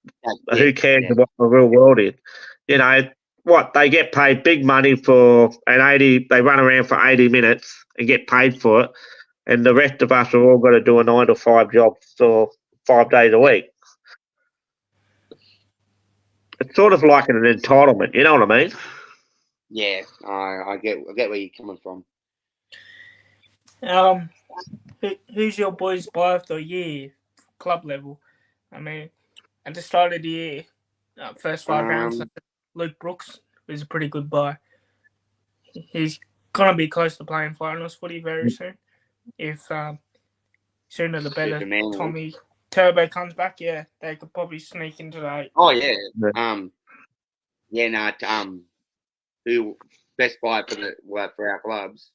who cares what the real world is? They get paid big money for an 80. They run around for 80 minutes and get paid for it, and the rest of us have all got to do a 9 to 5 job for 5 days a week. It's sort of like an entitlement. You know what I mean? Yeah, I get where you're coming from. Who's your boys' buy of the year, club level? I mean, at the start of the year, first 5 rounds, Luke Brooks was a pretty good buy. He's gonna be close to playing finals footy very soon. If sooner the better, Turbo comes back, yeah, they could probably sneak into that. Oh yeah. Yeah. Who best buy for our clubs?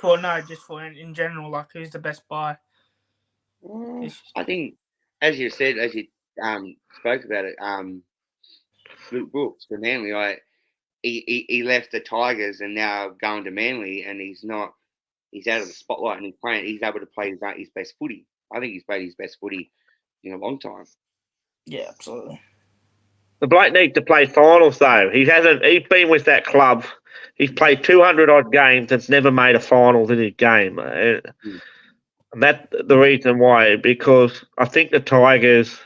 Well, no, just for in general, like who's the best buy? I think, as you said, as you spoke about it, Luke Brooks for Manly. He left the Tigers and now going to Manly, and he's out of the spotlight and he's able to play his best footy. I think he's played his best footy in a long time. Yeah, absolutely. The bloke needs to play finals though. He's been with that club. He's played 200 odd games and's never made a finals in his game. And that's the reason why, because I think the Tigers,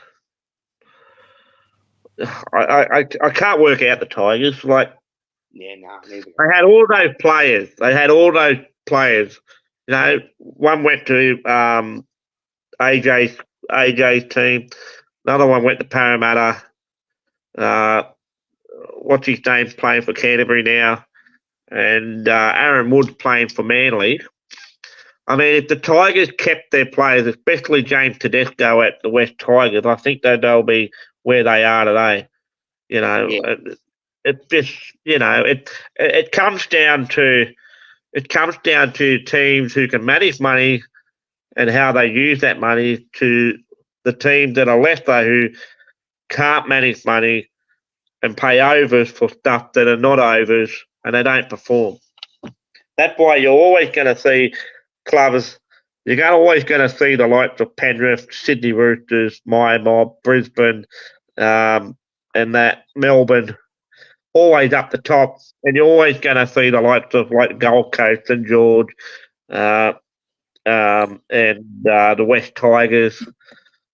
I can't work out the Tigers. Like, Neither. they had all those players. You know, one went to AJ's team. Another one went to Parramatta. What's his name's playing for Canterbury now, and Aaron Wood's playing for Manly. I mean, if the Tigers kept their players, especially James Tedesco at the West Tigers, I think that they'll be where they are today. You know, it just, you know, it comes down to teams who can manage money and how they use that money, to the teams that are left though who can't manage money and pay overs for stuff that are not overs, and they don't perform. That's why you're always going to see clubs. You're always going to see the likes of Penrith, Sydney Roosters, Maya Mob, Brisbane, and that Melbourne, always up the top. And you're always going to see the likes of like Gold Coast and George, and the West Tigers,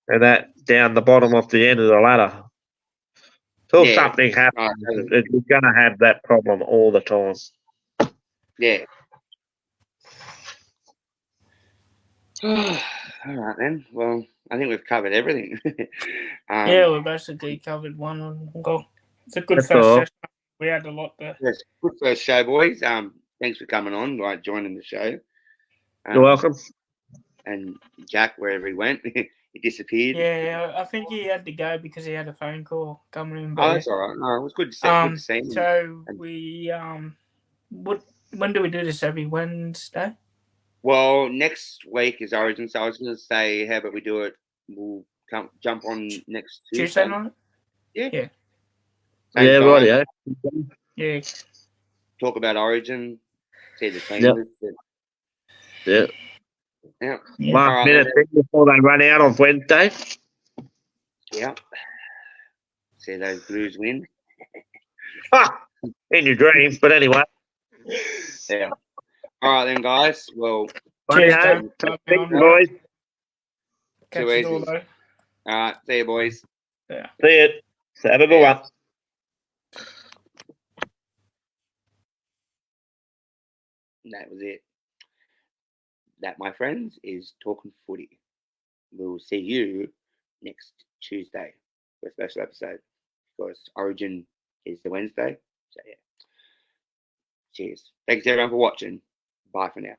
and that down the bottom of the end of the ladder. Until something happens, you're going to have that problem all the time. Yeah. All right then. Well, I think we've covered everything. Yeah, we basically covered one goal. It's a good That's first all. session. We had a lot there. Yes, good first show, boys. Thanks for coming on, joining the show. You're welcome. And Jack, wherever he went, he disappeared. Yeah, I think he had to go because he had a phone call coming in. Oh, that's all right. No, it was good to see him. So we when do we do this? Every Wednesday? Well, next week is Origin, so I was going to say, how about we do it? We'll jump on next Tuesday night. Yeah. Yeah. Yeah, right. Yeah. Yeah. Talk about Origin. See the team. Yep. Yeah. Last minute thing before they run out on Wednesday. Yeah. See those Blues win. In your dreams, but anyway. Yeah. All right then, guys. Well, Cheers, thank you, boys. Catch you all though. All right. See you, boys. Yeah. See you. Have a good one. That was it. That, my friends, is Talking Footy. We'll see you next Tuesday for a special episode, because Origin is the Wednesday. So, yeah. Cheers. Thanks, everyone, for watching. Bye for now.